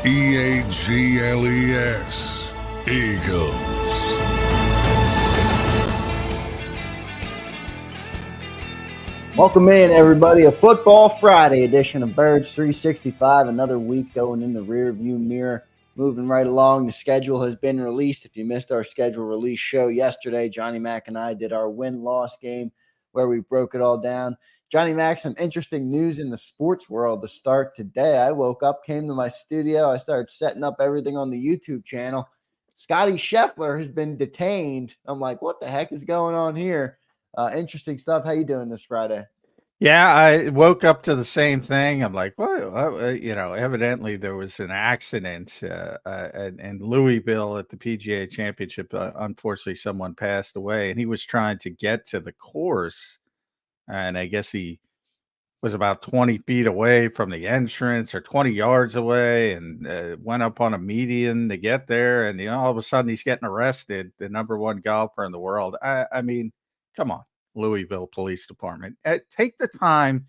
EAGLES, Eagles. Welcome in, everybody. A Football Friday edition of Birds 365. Another week going in the rearview mirror. Moving right along. The schedule has been released. If you missed our schedule release show yesterday, Johnny Mac and I did our win-loss game where we broke it all down. Johnny Mac, some interesting news in the sports world to start today. I woke up, came to my studio. I started setting up everything on the YouTube channel. Scotty Scheffler has been detained. I'm like, what the heck is going on here? Interesting stuff. How you doing this Friday? Yeah, I woke up to the same thing. I'm like, well, evidently there was an accident in Louisville at the PGA Championship. Unfortunately, someone passed away, and he was trying to get to the course, and I guess he was about 20 feet away from the entrance or 20 yards away, and went up on a median to get there, and all of a sudden he's getting arrested, the number one golfer in the world. I mean, come on. Louisville Police Department. Take the time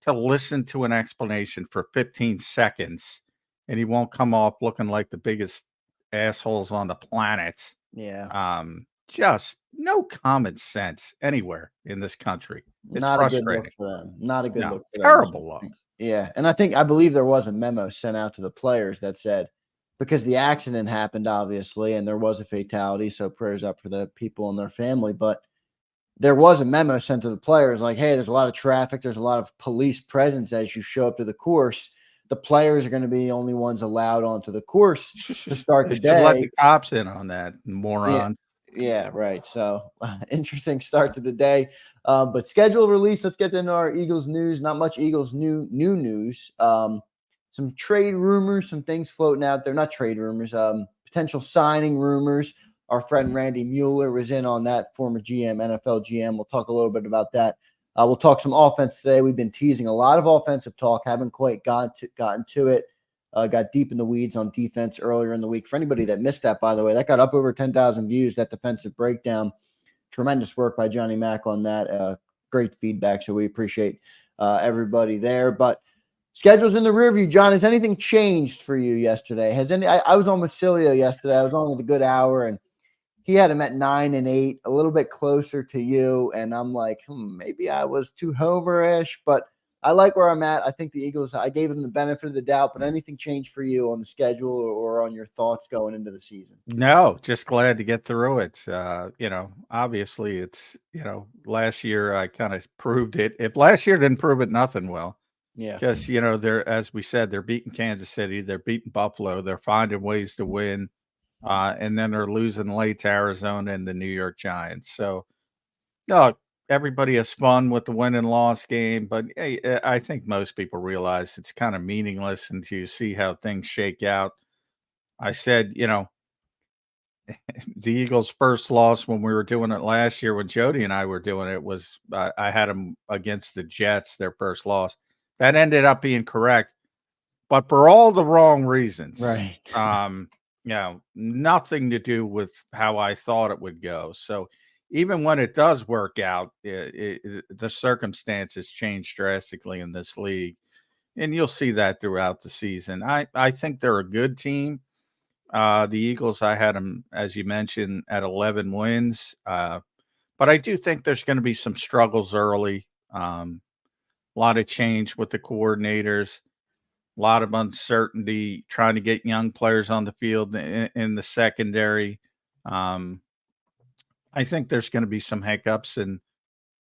to listen to an explanation for 15 seconds, and he won't come off looking like the biggest assholes on the planet. Yeah. Just no common sense anywhere in this country. It's Not frustrating. a good look for them. Not a good look for them. Terrible look. Yeah. And I believe there was a memo sent out to the players that said, because the accident happened, obviously, and there was a fatality, so prayers up for the people and their family, but there was a memo sent to the players like, hey, there's a lot of traffic. There's a lot of police presence as you show up to the course. The players are going to be the only ones allowed onto the course to start the day. Let the cops in on that, morons. Yeah, right. So interesting start to the day. But schedule release, let's get into our Eagles news. Not much Eagles new news. Some trade rumors, some things floating out there. Not trade rumors, potential signing rumors. Our friend Randy Mueller was in on that, former GM, NFL GM. We'll talk a little bit about that. We'll talk some offense today. We've been teasing a lot of offensive talk. Haven't quite gotten to it. Got deep in the weeds on defense earlier in the week. For anybody that missed that, by the way, that got up over 10,000 views, that defensive breakdown. Tremendous work by Johnny Mac on that. Great feedback, so we appreciate everybody there. But schedule's in the rear view. John, has anything changed for you yesterday? I was on with Cilio yesterday. I was on with a good hour, and he had him at 9 and 8, a little bit closer to you. And I'm like, maybe I was too homer-ish, but I like where I'm at. I think the Eagles, I gave them the benefit of the doubt, but anything changed for you on the schedule or on your thoughts going into the season? No, just glad to get through it. Obviously it's, last year I kind of proved it. If last year didn't prove it, nothing will. Yeah. Because, they're, as we said, they're beating Kansas City. They're beating Buffalo. They're finding ways to win. And then they're losing late to Arizona and the New York Giants. So, everybody has fun with the win and loss game, but hey, I think most people realize it's kind of meaningless until you see how things shake out. I said, the Eagles' first loss when we were doing it last year, when Jody and I were doing it, was I had them against the Jets, their first loss. That ended up being correct, but for all the wrong reasons. Right. Nothing to do with how I thought it would go. So even when it does work out, the circumstances change drastically in this league, and you'll see that throughout the season. I think they're a good team. The Eagles, I had them, as you mentioned, at 11 wins, but I do think there's going to be some struggles early. A lot of change with the coordinators. A lot of uncertainty, trying to get young players on the field in the secondary. I think there's going to be some hiccups, and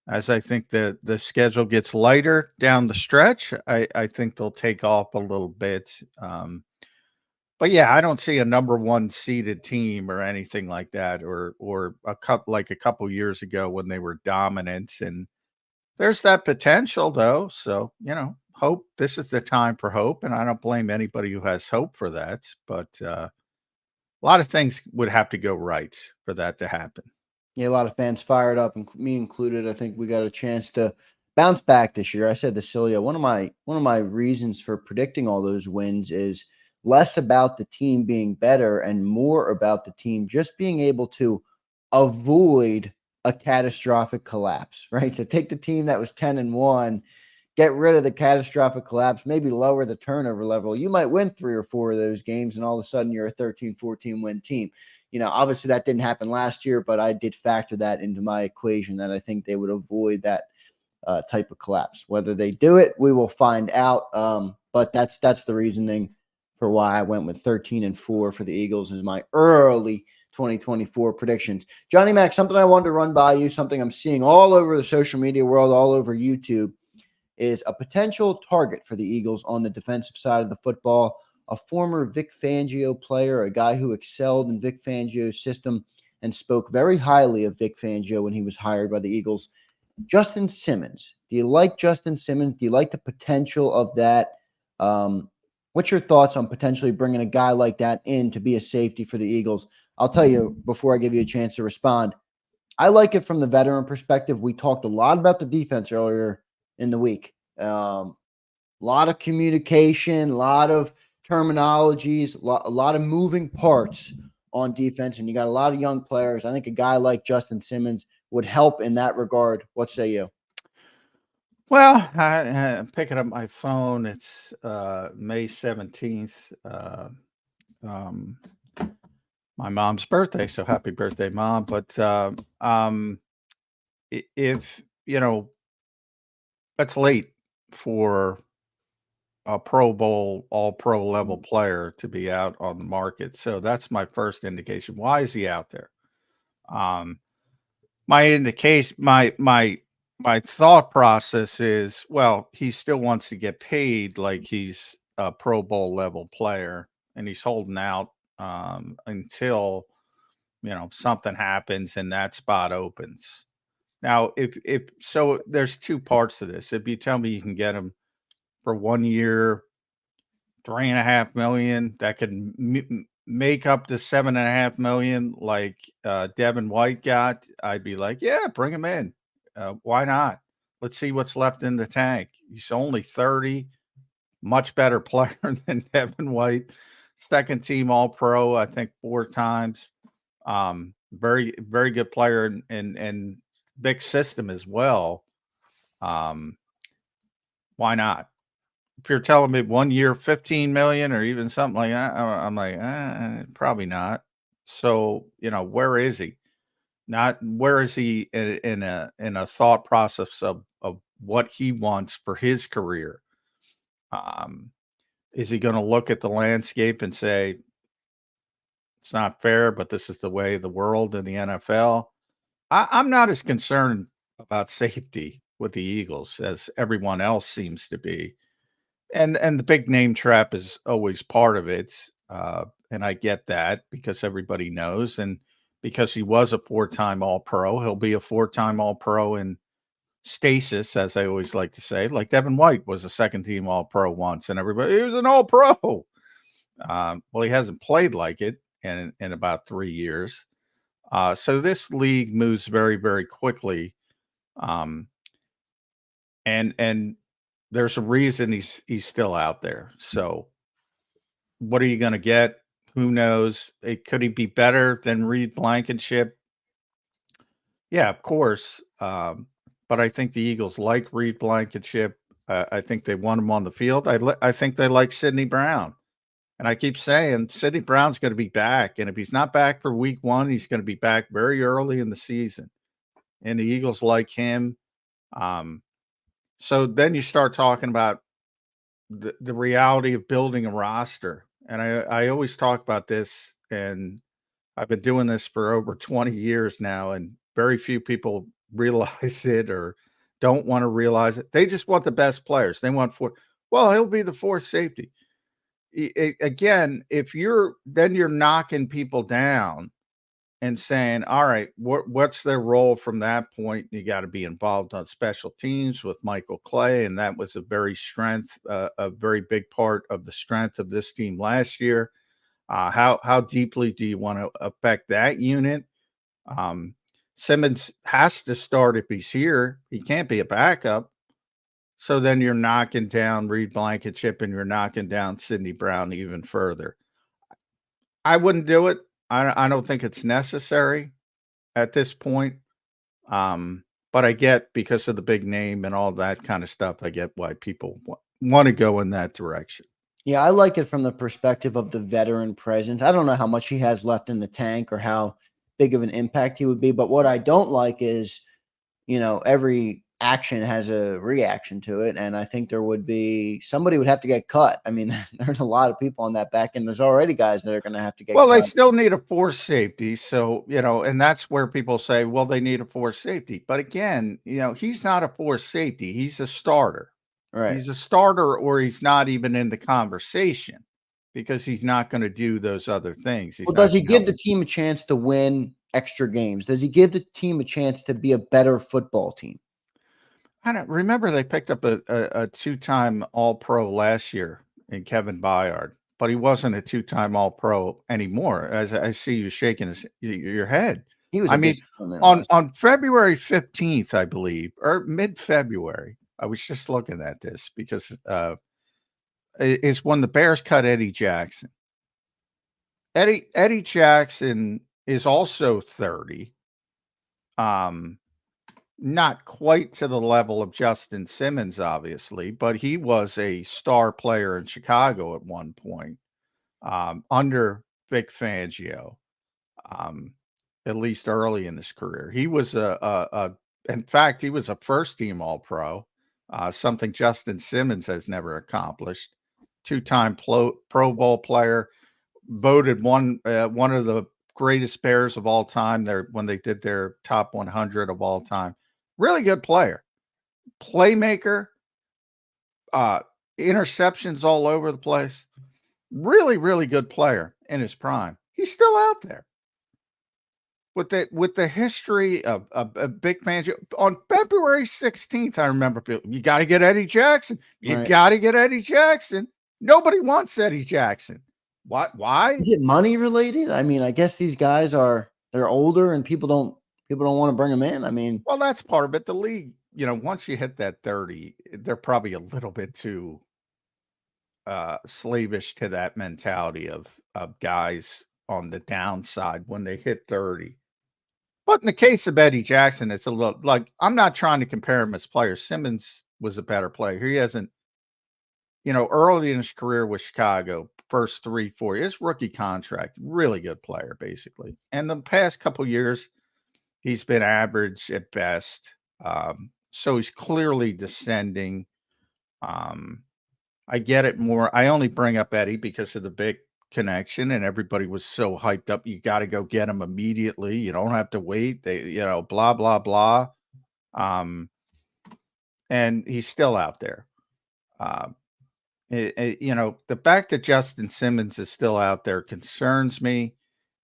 as I think the schedule gets lighter down the stretch, I think they'll take off a little bit. But yeah, I don't see a number one seeded team or anything like that, or a couple years ago when they were dominant. And there's that potential, though. So hope. This is the time for hope, and I don't blame anybody who has hope for that. But a lot of things would have to go right for that to happen. Yeah, a lot of fans fired up, and me included. I think we got a chance to bounce back this year. I said to Celia, one of my reasons for predicting all those wins is less about the team being better and more about the team just being able to avoid a catastrophic collapse, right? So take the team that was 10-1, get rid of the catastrophic collapse, maybe lower the turnover level. You might win 3 or 4 of those games, and all of a sudden you're a 13, 14 win team. Obviously that didn't happen last year, but I did factor that into my equation that I think they would avoid that type of collapse. Whether they do it, we will find out. But that's the reasoning for why I went with 13-4 for the Eagles as my early 2024 predictions. Johnny Mac, something I wanted to run by you, something I'm seeing all over the social media world, all over YouTube, is a potential target for the Eagles on the defensive side of the football. A former Vic Fangio player, a guy who excelled in Vic Fangio's system and spoke very highly of Vic Fangio when he was hired by the Eagles. Justin Simmons. Do you like Justin Simmons? Do you like the potential of that? What's your thoughts on potentially bringing a guy like that in to be a safety for the Eagles? I'll tell you before I give you a chance to respond. I like it from the veteran perspective. We talked a lot about the defense earlier in the week. A lot of communication, a lot of terminologies, a lot of moving parts on defense, and you got a lot of young players. I think a guy like Justin Simmons would help in that regard. What say you? Well, I'm picking up my phone. It's May 17th, my mom's birthday. So happy birthday, Mom. But if, that's late for a Pro Bowl, all pro level player to be out on the market. So that's my first indication. Why is he out there? My indication, my thought process is, well, he still wants to get paid like he's a Pro Bowl level player, and he's holding out until something happens and that spot opens. Now, if so, there's two parts to this. If you tell me you can get him for 1 year, $3.5 million, that could make up the $7.5 million like Devin White got, I'd be like, yeah, bring him in. Why not? Let's see what's left in the tank. He's only 30, much better player than Devin White. Second team All Pro, I think 4 times. Very, very good player and big system as well. Why not? If you're telling me 1 year, 15 million or even something like that, I'm like, probably not. So, where is he? Not where is he in a thought process of what he wants for his career? Is he going to look at the landscape and say, it's not fair, but this is the way of the world in the NFL? I'm not as concerned about safety with the Eagles as everyone else seems to be. And the big name trap is always part of it. And I get that because everybody knows. And because he was a 4-time All-Pro, he'll be a 4-time All-Pro in stasis, as I always like to say. Like Devin White was a second-team All-Pro once, and everybody, he was an All-Pro. Well, he hasn't played like it in about 3 years. So this league moves very, very quickly. And there's a reason he's still out there. So what are you going to get? Who knows? Could he be better than Reed Blankenship? Yeah, of course. But I think the Eagles like Reed Blankenship. I think they want him on the field. I think they like Sidney Brown. And I keep saying Sidney Brown's going to be back. And if he's not back for week 1, he's going to be back very early in the season. And the Eagles like him. So then you start talking about the reality of building a roster. And I always talk about this, and I've been doing this for over 20 years now, and very few people realize it or don't want to realize it. They just want the best players. They want well, he'll be the 4th safety. Again, if you're knocking people down and saying, all right, what's their role from that point? You got to be involved on special teams with Michael Clay, and that was a very big part of the strength of this team last year. How deeply do you want to affect that unit? Simmons has to start if he's here. He can't be a backup. So then you're knocking down Reed Blankenship and you're knocking down Sidney Brown even further. I wouldn't do it. I don't think it's necessary at this point. But I get, because of the big name and all that kind of stuff, I get why people want to go in that direction. Yeah, I like it from the perspective of the veteran presence. I don't know how much he has left in the tank or how big of an impact he would be, but what I don't like is, every action has a reaction to it, and I think there would be somebody would have to get cut. I mean, there's a lot of people on that back end. There's already guys that are going to have to get Well, they cut. still need a force safety. So, and that's where people say, well, they need a force safety. But again, he's not a force safety. He's a starter. Right. He's a starter, or he's not even in the conversation because he's not going to do those other things. Well, does he give the team a chance to win extra games? Does he give the team a chance to be a better football team? I don't remember. They picked up a two-time All-Pro last year in Kevin Byard, but he wasn't a two-time All-Pro anymore. As I see you shaking your head. He was. On February 15th, I believe, or mid-February. I was just looking at this because it's when the Bears cut Eddie Jackson. Eddie Jackson is also 30. Not quite to the level of Justin Simmons, obviously, but he was a star player in Chicago at one point, under Vic Fangio, at least early in his career. He was in fact, he was a first-team All-Pro, something Justin Simmons has never accomplished. Two-time Pro Bowl player, voted one of the greatest Bears of all time there when they did their top 100 of all time. Really good player, playmaker, interceptions all over the place. Really, really good player in his prime. He's still out there. With the history of Big Fangio, on February 16th, I remember you got to get Eddie Jackson. You got to get Eddie Jackson. Nobody wants Eddie Jackson. What? Why? Is it money related? I mean, I guess these guys they're older and people don't want to bring them in. I mean, well, that's part of it. The league, once you hit that 30, they're probably a little bit too slavish to that mentality of guys on the downside when they hit 30. But in the case of Eddie Jackson, it's a little like, I'm not trying to compare him as players. Simmons was a better player. He hasn't, early in his career with Chicago, first 3-4 years, rookie contract, really good player, basically. And the past couple years, he's been average at best. So he's clearly descending. I get it more. I only bring up Eddie because of the big connection, and everybody was so hyped up. You got to go get him immediately. You don't have to wait. They, blah, blah, blah. And he's still out there. The fact that Justin Simmons is still out there concerns me.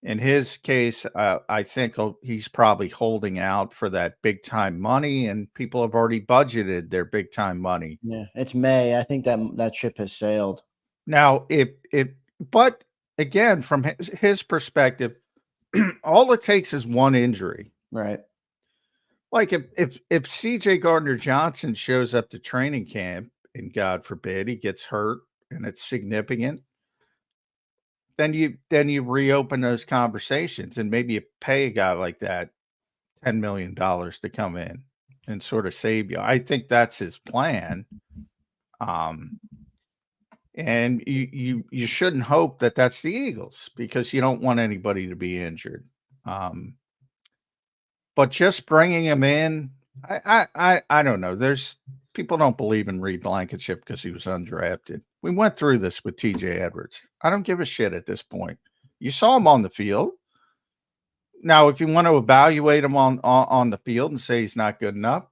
In his case, I think he's probably holding out for that big time money, and people have already budgeted their big time money. Yeah, it's May. I think that ship has sailed. Now, but again, from his perspective, all it takes is one injury, right? Like if CJ Gardner-Johnson shows up to training camp and God forbid he gets hurt and it's significant, then you reopen those conversations and maybe you pay a guy like that $10 million to come in and sort of save you. I think that's his plan. And you shouldn't hope that that's the Eagles because you don't want anybody to be injured. But just bringing him in, I don't know. There's people don't believe in Reed Blankenship because he was undrafted. We went through this with TJ Edwards. I don't give a shit at this point. You saw him on the field. Now, if you want to evaluate him on the field and say he's not good enough,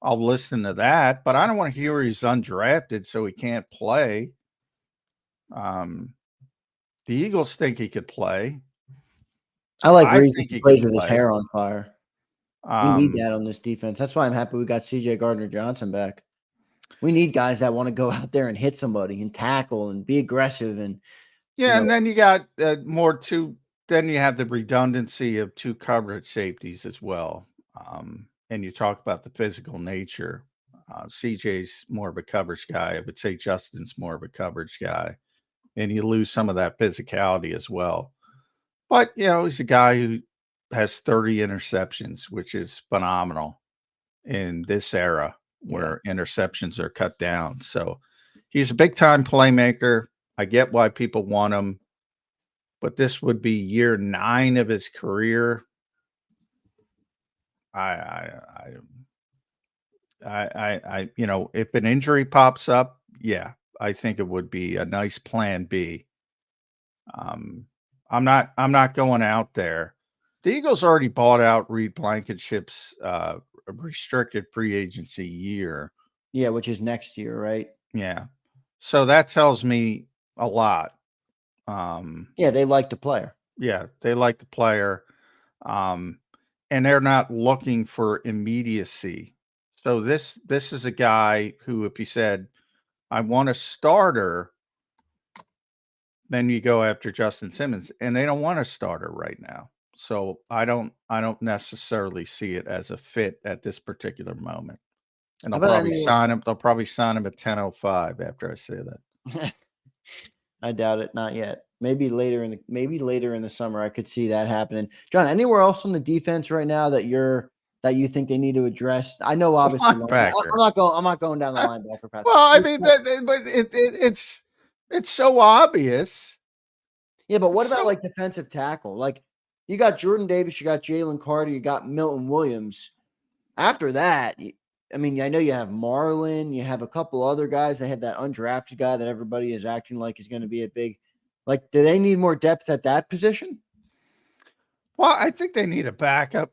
I'll listen to that. But I don't want to hear he's undrafted so he can't play. The Eagles think he could play. I like Reed. He plays with his hair on fire. We need that on this defense. That's why I'm happy we got CJ Gardner-Johnson back. We need guys that want to go out there and hit somebody and tackle and be aggressive. And and then you got then you have the redundancy of two coverage safeties as well. And you talk about the physical nature. CJ's more of a coverage guy. I would say Justin's more of a coverage guy. And you lose some of that physicality as well. But, he's a guy who has 30 interceptions, which is phenomenal. in this era where interceptions are cut down. So he's a big time playmaker. I get why people want him, but this would be year 9 of his career. I if an injury pops up, yeah, I think it would be a nice plan B. I'm not going out there. The Eagles already bought out Reed Blankenship's restricted free agency year. Yeah, which is next year, right? Yeah. So that tells me a lot. Yeah, they like the player. Yeah, they like the player. And they're not looking for immediacy. So this is a guy who, if he said, I want a starter, then you go after Justin Simmons, and they don't want a starter right now. So I don't necessarily see it as a fit at this particular moment. And they'll probably sign him. They'll probably sign him at 10:05 after I say that. I doubt it. Not yet. Maybe later in the summer, I could see that happening. John, anywhere else on the defense right now that you think they need to address? I know, obviously, I'm not going down the linebacker path. Well, I mean, but it's so obvious. Yeah, but what about like defensive tackle? Like you got Jordan Davis, you got Jalen Carter, you got Milton Williams. After that, I mean, I know you have Marlon, you have a couple other guys. They have that undrafted guy that everybody is acting like is going to be a big. Like, do they need more depth at that position? Well, I think they need a backup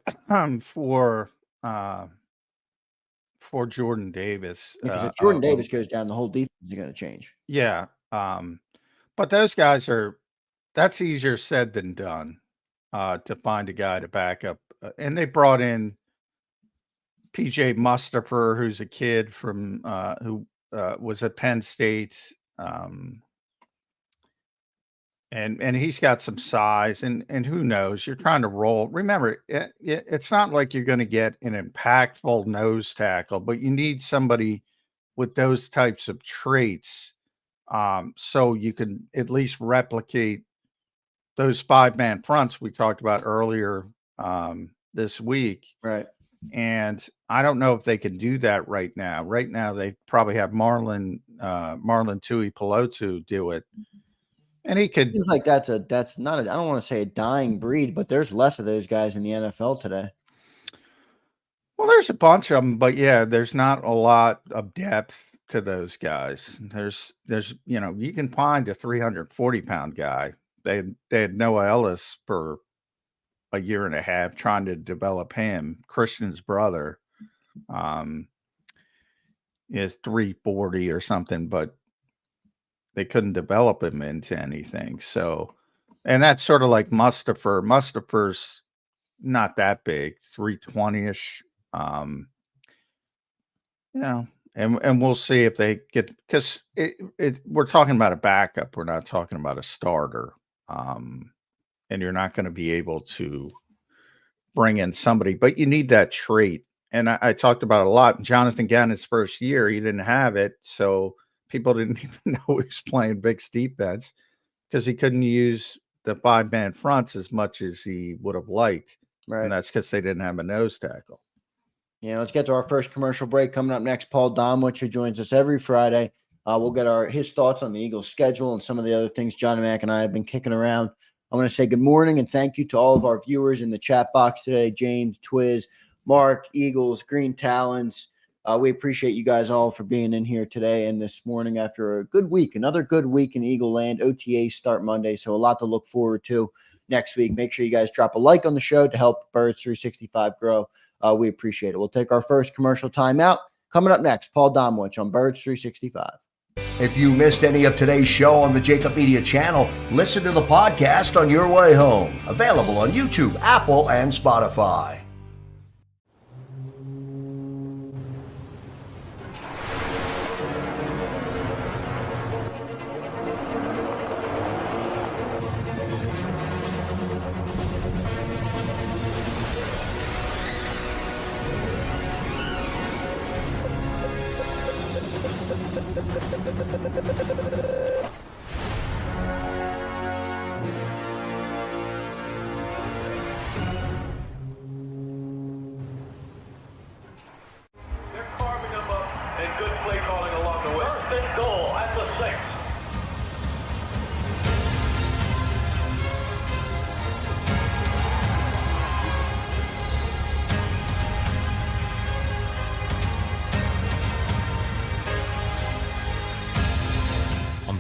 for Jordan Davis. Because if Jordan Davis goes down, the whole defense is going to change. Yeah. But those guys that's easier said than done to find a guy to back up. And they brought in PJ Mustipher, who's a kid from who was at Penn State. And he's got some size, and who knows? You're trying to roll. Remember, it's not like you're going to get an impactful nose tackle, but you need somebody with those types of traits, so you can at least replicate those 5-man fronts we talked about earlier this week. Right. And I don't know if they can do that right now. Right now, they probably have Marlon Tuipulotu do it. And he could. Seems like that's not I don't want to say a dying breed, but there's less of those guys in the NFL today. Well, there's a bunch of them, but yeah, there's not a lot of depth to those guys. There's you can find a 340-pound guy. They had Noah Ellis for a year and a half trying to develop him. Christian's brother is 340 or something, but they couldn't develop him into anything. So, and that's sort of like Mustipher. Mustipher's not that big, 320-ish. And we'll see if they get, because we're talking about a backup. We're not talking about a starter. And you're not going to be able to bring in somebody, but you need that trait. And I talked about it a lot. Jonathan Gannon's first year, he didn't have it. So people didn't even know he was playing big defense because he couldn't use the 5-man fronts as much as he would have liked. Right. And that's because they didn't have a nose tackle. Yeah, let's get to our first commercial break. Coming up next, Paul Domowitch, who joins us every Friday. We'll get his thoughts on the Eagles' schedule and some of the other things Johnny Mac and I have been kicking around. I want to say good morning and thank you to all of our viewers in the chat box today. James, Twiz, Mark, Eagles, Green Talons. We appreciate you guys all for being in here today and this morning after a good week, another good week in Eagle Land. OTAs start Monday, so a lot to look forward to next week. Make sure you guys drop a like on the show to help Birds 365 grow. We appreciate it. We'll take our first commercial timeout. Coming up next, Paul Domowitch on Birds 365. If you missed any of today's show on the JAKIB Media channel, listen to the podcast on your way home. Available on YouTube, Apple, and Spotify.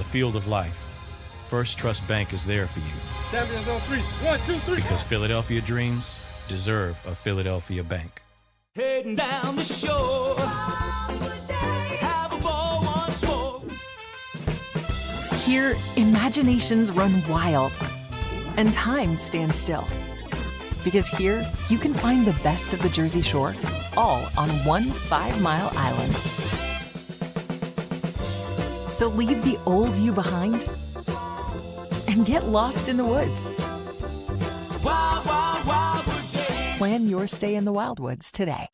field of life, First Trust Bank is there for you. Champions on 3. 1, 2, 3. Because Philadelphia dreams deserve a Philadelphia bank. Heading down the shore. Have a ball once more. Here, imaginations run wild and time stands still. Because here, you can find the best of the Jersey Shore, all on one 5-mile island. So leave the old you behind and get lost in the woods. Wild, wild, wildwood day. Plan your stay in the Wildwoods today.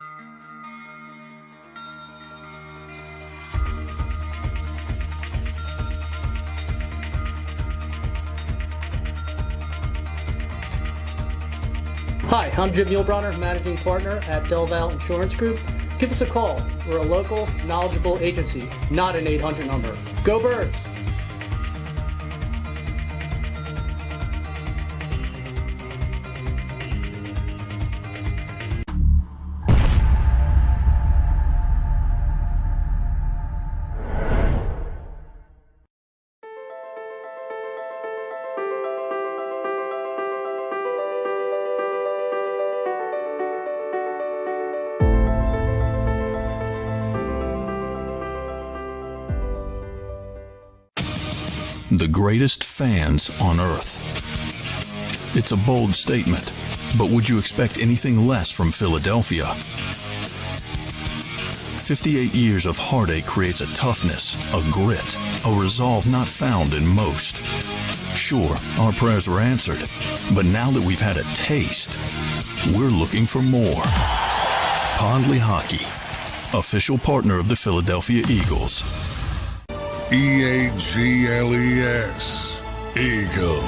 Hi, I'm Jim Muehlbronner, Managing Partner at Del Val Insurance Group. Give us a call. We're a local, knowledgeable agency, not an 800 number. Go Birds! The greatest fans on earth. It's a bold statement, but would you expect anything less from Philadelphia? 58 years of heartache creates a toughness, a grit, a resolve not found in most. Sure, our prayers were answered, but now that we've had a taste, we're looking for more. Pondley Hockey, official partner of the Philadelphia Eagles. EAGLES, Eagles.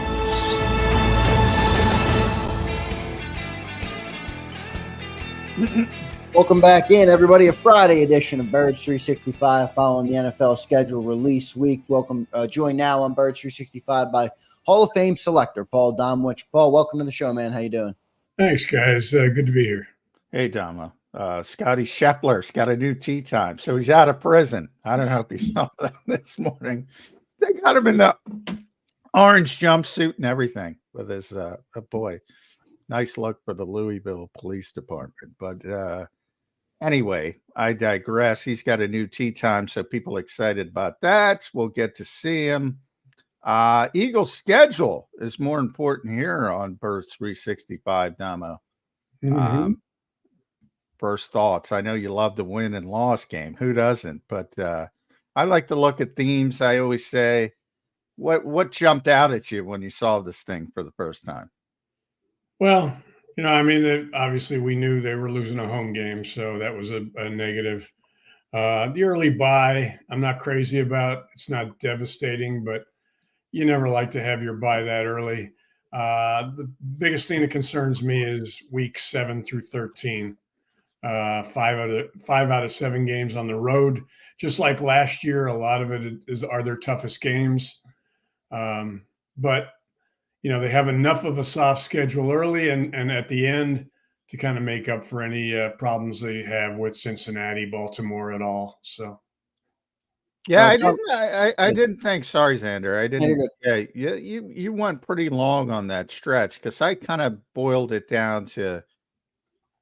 Welcome back in, everybody. A Friday edition of Birds 365 following the NFL schedule release week. Welcome, joined now on Birds 365 by Hall of Fame selector Paul Domowitch. Paul, welcome to the show, man. How you doing? Thanks, guys. Good to be here. Hey, Dama. Scotty Scheffler's got a new tea time, so he's out of prison. I don't know if you saw that this morning. They got him in the orange jumpsuit and everything with his boy. Nice look for the Louisville Police Department. But anyway, I digress. He's got a new tea time, so people excited about that. We'll get to see him. Eagles schedule is more important here on Birds 365, Damo. First thoughts. I know you love the win and loss game. Who doesn't? But I like to look at themes. I always say, what jumped out at you when you saw this thing for the first time? Well, obviously we knew they were losing a home game, so that was a negative. The early bye, I'm not crazy about. It's not devastating, but you never like to have your bye that early. The biggest thing that concerns me is week 7 through 13. 5 out of 7 games on the road. Just like last year, a lot of it are their toughest games. But they have enough of a soft schedule early and at the end to kind of make up for any problems they have with Cincinnati, Baltimore at all. So, yeah, I didn't think. Sorry, Zander. I didn't. Yeah, you went pretty long on that stretch because I kind of boiled it down to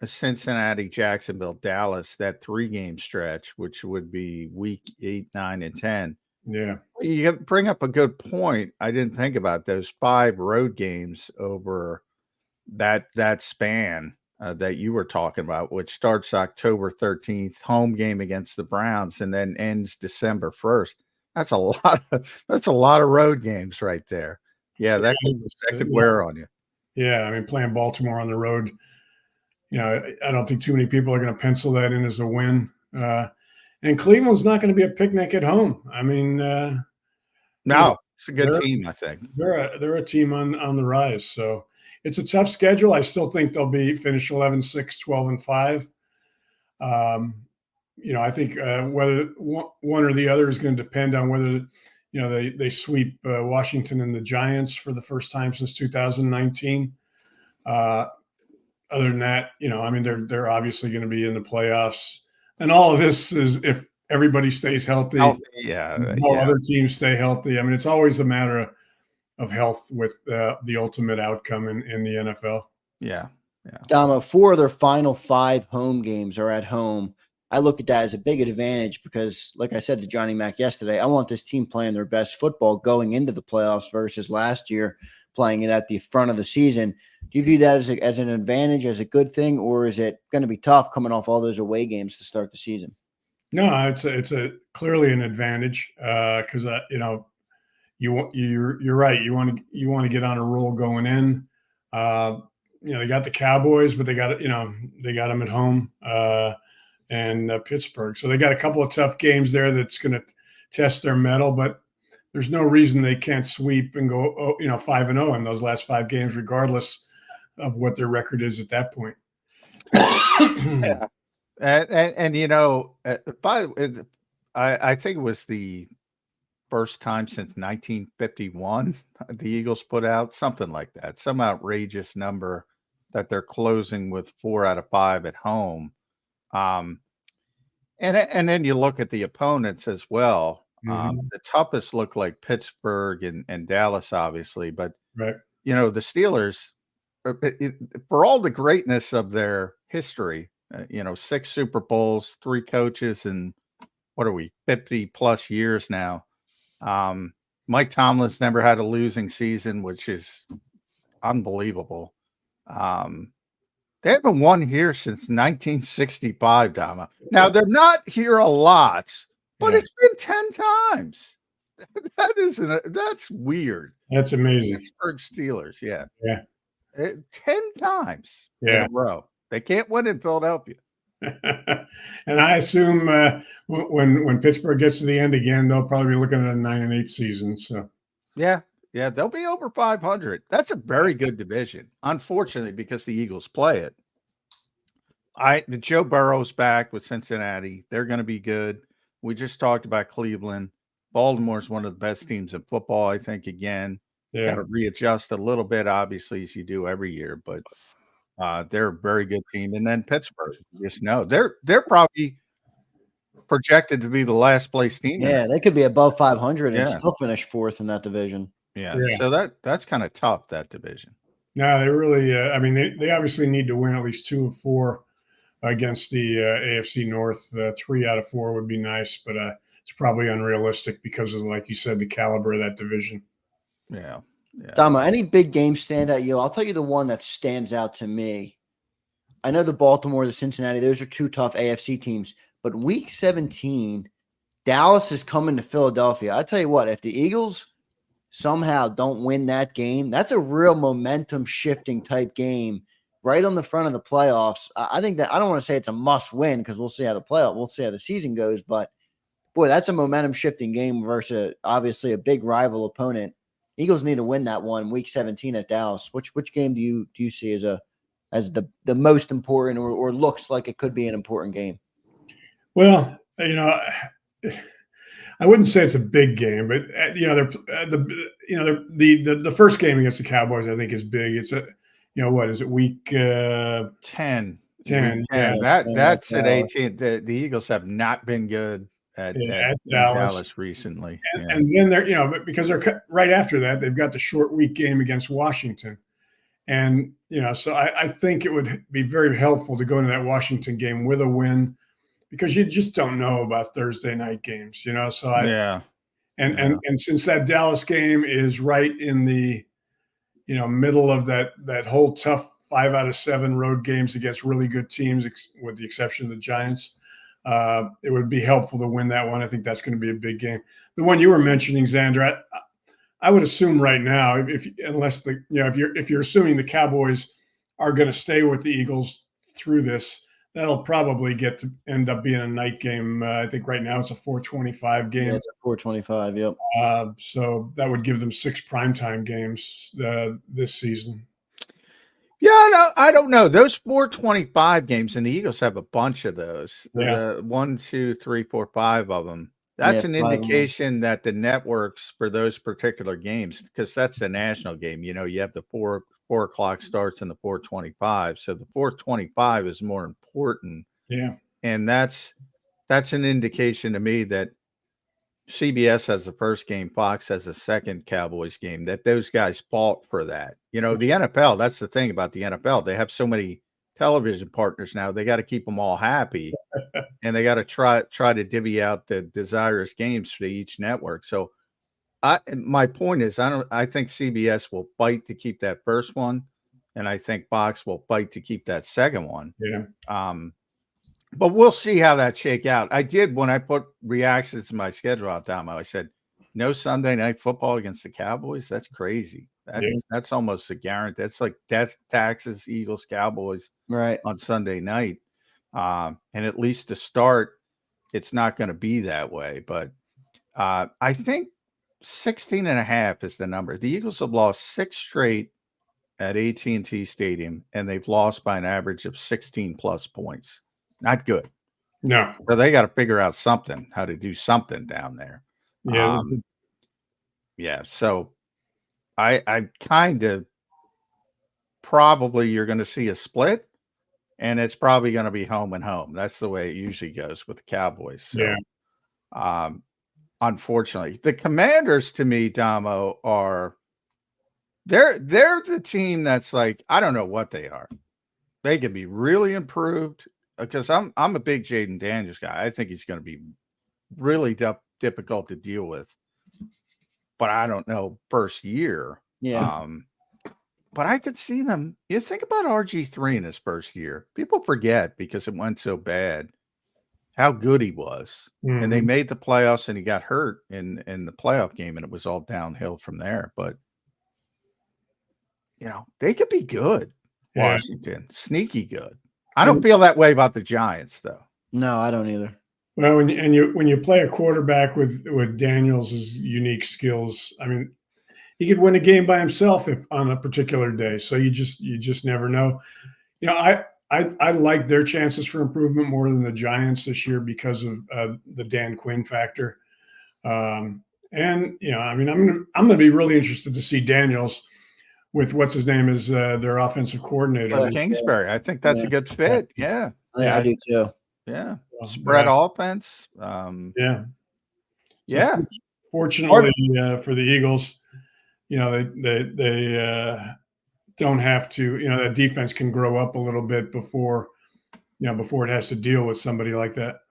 Cincinnati, Jacksonville, Dallas, that 3-game stretch, which would be week 8, 9, and 10. Yeah. You bring up a good point. I didn't think about those 5 road games over that span that you were talking about, which starts October 13th, home game against the Browns, and then ends December 1st. That's a lot of road games right there. Yeah, that could wear on you. Yeah, playing Baltimore on the road, I don't think too many people are going to pencil that in as a win. And Cleveland's not going to be a picnic at home. No, it's a good team, I think. They're a team on the rise. So it's a tough schedule. I still think they'll finish 11-6, 12-5. I think whether one or the other is going to depend on whether they sweep Washington and the Giants for the first time since 2019. Other than that, they're obviously going to be in the playoffs. And all of this is if everybody stays healthy. Yeah. All other teams stay healthy. I mean, it's always a matter of health with the ultimate outcome in the NFL. Yeah. Damo, 4 of their final 5 home games are at home. I look at that as a big advantage because, like I said to Johnny Mac yesterday, I want this team playing their best football going into the playoffs versus last year playing it at the front of the season. Do you view that as an advantage, as a good thing, or is it going to be tough coming off all those away games to start the season? No, it's a clearly an advantage because you're right. You want to get on a roll going in. They got the Cowboys, but they got them at home and Pittsburgh. So they got a couple of tough games there that's going to test their mettle. But there's no reason they can't sweep and go 5-0 in those last 5 games, regardless of what their record is at that point. Yeah. And I think it was the first time since 1951 the Eagles put out something like that, some outrageous number that they're closing with 4 out of 5 at home. And then you look at the opponents as well. The toughest look like Pittsburgh and Dallas, obviously, but right. The Steelers, for all the greatness of their history, 6 Super Bowls, 3 coaches, and what are we, 50 plus years now. Mike Tomlin's never had a losing season, which is unbelievable. They haven't won here since 1965, Dama. Now, they're not here a lot, but it's been 10 times. That's weird. That's amazing. Pittsburgh Steelers, yeah. 10 times in a row. They can't win in Philadelphia. And I assume when Pittsburgh gets to the end again, they'll probably be looking at a 9-8 season. So yeah, they'll be over 500. That's a very good division. Unfortunately, because the Eagles play it. Joe Burrow's back with Cincinnati. They're going to be good. We just talked about Cleveland. Baltimore's one of the best teams in football, I think. Again, got to readjust a little bit, obviously, as you do every year, but. They're a very good team, and then Pittsburgh. You just know they're probably projected to be the last place team. Yeah, they could be above 500 and still finish 4th in that division. Yeah. So that's kind of tough, that division. No, they really. I mean, they obviously need to win at least 2 of 4 against the AFC North. 3 out of 4 would be nice, but it's probably unrealistic because of, like you said, the caliber of that division. Yeah. Dama, any big games stand out? I'll tell you the one that stands out to me. I know the Baltimore, the Cincinnati, those are 2 tough AFC teams. But week 17, Dallas is coming to Philadelphia. I tell you what, if the Eagles somehow don't win that game, that's a real momentum shifting type game right on the front of the playoffs. I think that I don't want to say it's a must win because we'll see how the season goes. But boy, that's a momentum shifting game versus obviously a big rival opponent. Eagles need to win that one week 17 at Dallas. Which game do you see as the most important or looks like it could be an important game? Well, I wouldn't say it's a big game, but the first game against the Cowboys I think is big. It's what is it, week 10? 10. Yeah, that's at 18. The Eagles have not been good at Dallas recently, and then they're because they're right after that they've got the short week game against Washington, and so I think it would be very helpful to go into that Washington game with a win because you just don't know about Thursday night games, so and since that Dallas game is right in the middle of that whole tough 5 out of 7 road games against really good teams with the exception of the Giants. It would be helpful to win that one. I think that's going to be a big game. The one you were mentioning, Zander, I would assume right now, if you're assuming the Cowboys are going to stay with the Eagles through this, that'll probably end up being a night game. I think right now it's a 4:25 game. Yeah, it's a 4:25. Yep. So that would give them 6 primetime games this season. Yeah, I don't know. Those 4:25 games, and the Eagles have a bunch of those. 1, 2, 3, 4, 5 of them. That's an indication that the networks for those particular games, because that's the national game. You have the 4 o'clock starts and the 4:25. So the 4:25 is more important. Yeah. And that's that's an indication to me that CBS has the first game, Fox has the second Cowboys game, that those guys fought for that. You know, the NFL, that's the thing about the NFL. They have so many television partners now. They got to keep them all happy, and they got to try to divvy out the desirous games for each network. So my point is, I think CBS will fight to keep that first one, and I think Fox will fight to keep that second one. Yeah. But we'll see how that shake out. I did, when I put reactions to my schedule out, Damo, I said, no Sunday night football against the Cowboys. That's crazy. That's almost a guarantee. That's like death taxes, Eagles, Cowboys on Sunday night. And at least to start, it's not going to be that way. But I think 16.5 is the number. The Eagles have lost 6 straight at AT&T Stadium, and they've lost by an average of 16 plus points. Not good. No. So they got to figure out something, how to do something down there. Yeah. Yeah. So I kind of probably you're going to see a split, and it's probably going to be home and home. That's the way it usually goes with the Cowboys. So, unfortunately, the Commanders, to me, Damo, are they're the team that's like, I don't know what they are. They could be really improved, because I'm a big Jaden Daniels guy. I think he's going to be really difficult to deal with, but I don't know first year. Yeah. But I could see them. You think about RG3 in his first year. People forget, because it went so bad, how good he was. And they made the playoffs, and he got hurt in the playoff game, and it was all downhill from there. But, you know, they could be good. Washington, sneaky good. I don't feel that way about the Giants, though. No, I don't either. Well, when you play a quarterback with Daniels' unique skills, I mean, he could win a game by himself if on a particular day. So you just never know. You know, I like their chances for improvement more than the Giants this year because of the Dan Quinn factor. And you know, I mean, I'm gonna be really interested to see Daniels with what's his name is their offensive coordinator. Kingsbury. I think that's a good fit. Yeah. I do too. Yeah. Spread offense. Fortunately for the Eagles, you know, they don't have to, you know, that defense can grow up a little bit before it has to deal with somebody like that.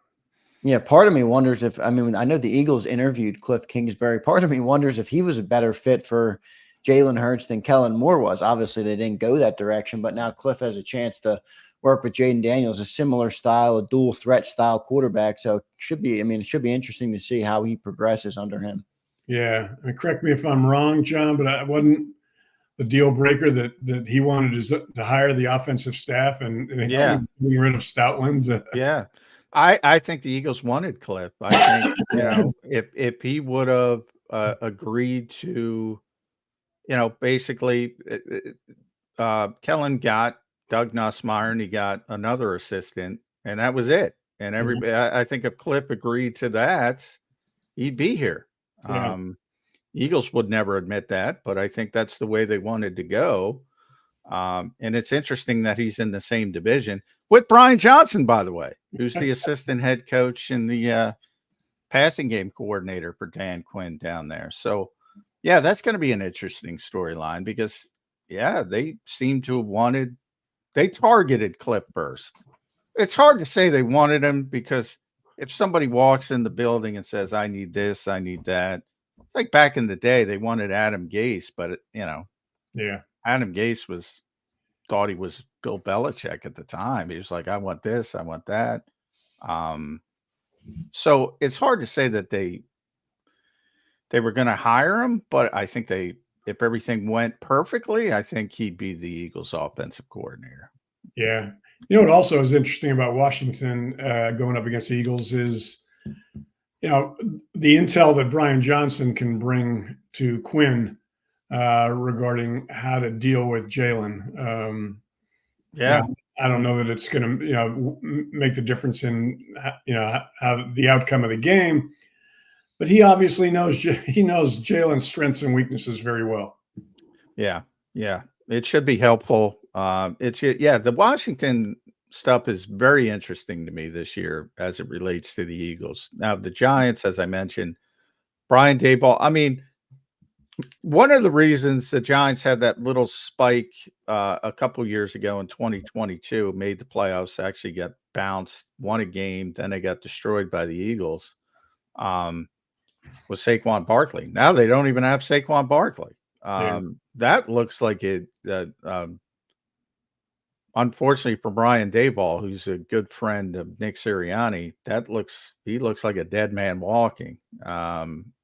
Yeah, part of me wonders if, I mean, I know the Eagles interviewed Cliff Kingsbury. Part of me wonders if he was a better fit for Jalen Hurts than Kellen Moore was. Obviously, they didn't go that direction, but now Cliff has a chance to work with Jaden Daniels, a similar style, a dual threat style quarterback. So it should be interesting to see how he progresses under him. Yeah. I mean, correct me if I'm wrong, John, but I wasn't the deal breaker that he wanted to hire the offensive staff and getting rid of Stoutland. Yeah. I think the Eagles wanted Cliff. I think, you know, if he would have agreed to, you know, basically Kellen got Doug Nussmeier, and he got another assistant, and that was it. And everybody, I think if Cliff agreed to that, he'd be here. Yeah. Eagles would never admit that, but I think that's the way they wanted to go. And it's interesting that he's in the same division with Brian Johnson, by the way, who's the assistant head coach and the passing game coordinator for Dan Quinn down there. So, yeah, that's going to be an interesting storyline because, yeah, they seem to have they targeted Cliff first. It's hard to say they wanted him because if somebody walks in the building and says, I need this, I need that, like back in the day, they wanted Adam Gase, but, you know, Adam Gase thought he was Bill Belichick at the time. He was like, I want this, I want that. So it's hard to say that they were going to hire him, but I think if everything went perfectly, I think he'd be the Eagles offensive coordinator. Yeah. You know what also is interesting about Washington going up against the Eagles is, you know, the intel that Brian Johnson can bring to Quinn regarding how to deal with Jalen. I don't know that it's going to, you know, make the difference in, you know, how the outcome of the game, but he obviously knows Jalen's strengths and weaknesses very well. Yeah. Yeah. It should be helpful. The Washington stuff is very interesting to me this year as it relates to the Eagles. Now, the Giants, as I mentioned, Brian Daboll. I mean, one of the reasons the Giants had that little spike a couple years ago in 2022, made the playoffs, actually got bounced, won a game, then they got destroyed by the Eagles, was Saquon Barkley. Now they don't even have Saquon Barkley. That looks like it. Unfortunately for Brian Daboll, who's a good friend of Nick Sirianni, he looks like a dead man walking.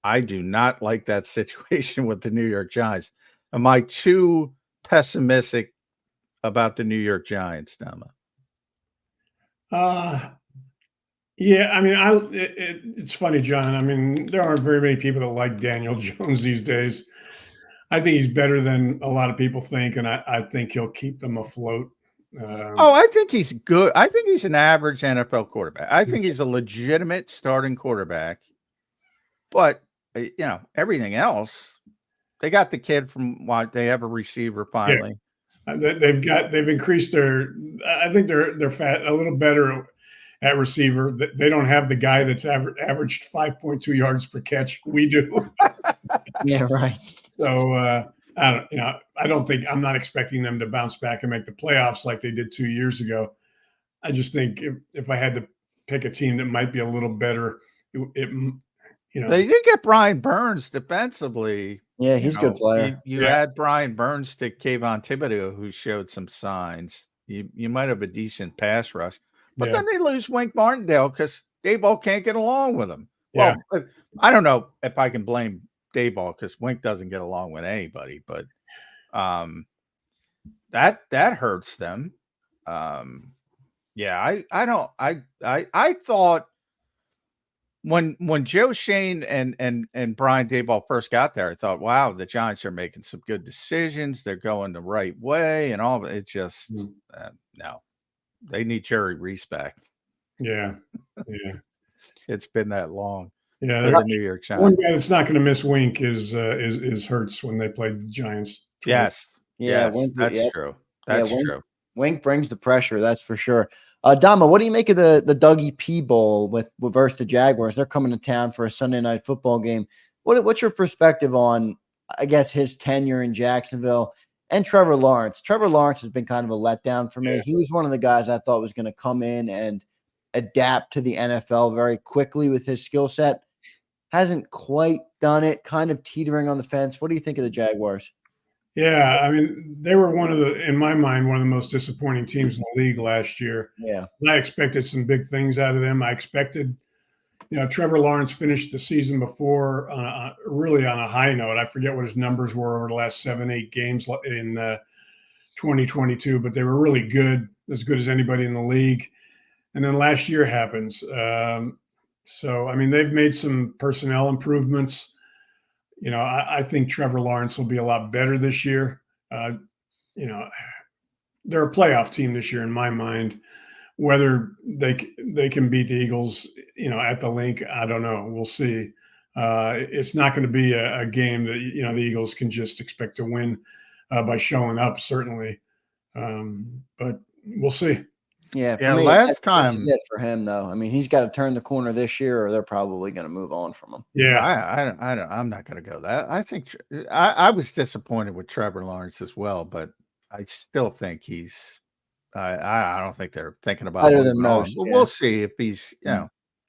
I do not like that situation with the New York Giants. Am I too pessimistic about the New York Giants, Dama? Yeah, I mean, it's funny, John. I mean, there aren't very many people that like Daniel Jones these days. I think he's better than a lot of people think, and I think he'll keep them afloat. I think he's good. I think he's an average NFL quarterback. I think he's a legitimate starting quarterback. But, everything else, they got the kid from what they have a receiver finally. Yeah. They've increased I think they're fat a little better at receiver. They don't have the guy that's averaged 5.2 yards per catch. We do. Yeah, right. So I'm not expecting them to bounce back and make the playoffs like they did 2 years ago. I just think if I had to pick a team that might be a little better, they did get Brian Burns defensively. Yeah, he's a good player. You add Brian Burns to Kayvon Thibodeau, who showed some signs. You might have a decent pass rush, but then they lose Wink Martindale because Daboll can't get along with him. Yeah. Well, I don't know if I can blame Daboll because Wink doesn't get along with anybody, but that hurts them. I thought when Joe Shane and Brian Daboll first got there, I thought, wow, the Giants are making some good decisions. They're going the right way and all. It just no, they need Jerry Reese back. Yeah. It's been that long. Yeah, the New York Giants. One guy that's not going to miss Wink is Hurts when they played the Giants. Yes, Wink, that's true. That's true. Wink brings the pressure, that's for sure. Dama, what do you make of the Dougie P Bowl with versus the Jaguars? They're coming to town for a Sunday night football game. What's your perspective on, I guess, his tenure in Jacksonville and Trevor Lawrence? Trevor Lawrence has been kind of a letdown for me. Yeah. He was one of the guys I thought was going to come in and adapt to the NFL very quickly with his skill set. Hasn't quite done it, kind of teetering on the fence. What do you think of the Jaguars? Yeah, I mean, they were in my mind, one of the most disappointing teams in the league last year. Yeah. I expected some big things out of them. I expected, Trevor Lawrence finished the season before really on a high note. I forget what his numbers were over the last 7-8 games in 2022, but they were really good as anybody in the league. And then last year happens. So, I mean, they've made some personnel improvements. I think Trevor Lawrence will be a lot better this year. They're a playoff team this year in my mind. Whether they can beat the Eagles, at the Link, I don't know. We'll see. It's not going to be a game that, the Eagles can just expect to win by showing up, certainly. But we'll see. Yeah. Me, last time this is it for him, though. I mean, he's got to turn the corner this year, or they're probably going to move on from him. Yeah, I'm not going to go that. I think I was disappointed with Trevor Lawrence as well, but I still think he's. I don't think they're thinking about better than most. Well, we'll see if he's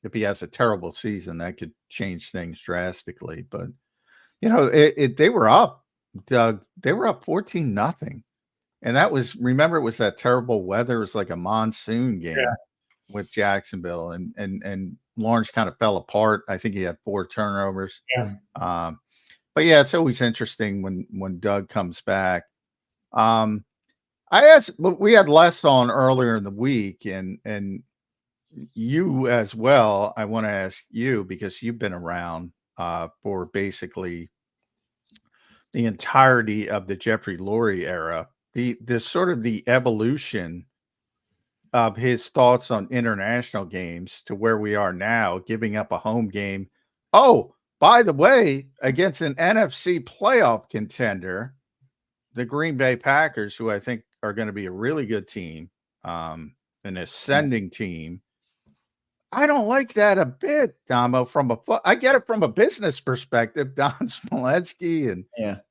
if he has a terrible season, that could change things drastically. But they were up, Doug. They were up 14-0. And that was, remember, it was that terrible weather. It was like a monsoon game with Jacksonville, and Lawrence kind of fell apart. I think he had 4 turnovers. Yeah. But yeah, it's always interesting when Doug comes back. I asked, we had Les on earlier in the week, and you as well. I want to ask you, because you've been around for basically the entirety of the Jeffrey Lurie era. The sort of the evolution of his thoughts on international games to where we are now, giving up a home game. Oh, by the way, against an NFC playoff contender, the Green Bay Packers, who I think are going to be a really good team. And an ascending team. I don't like that a bit, Damo. I get it from a business perspective. Don Smolensky and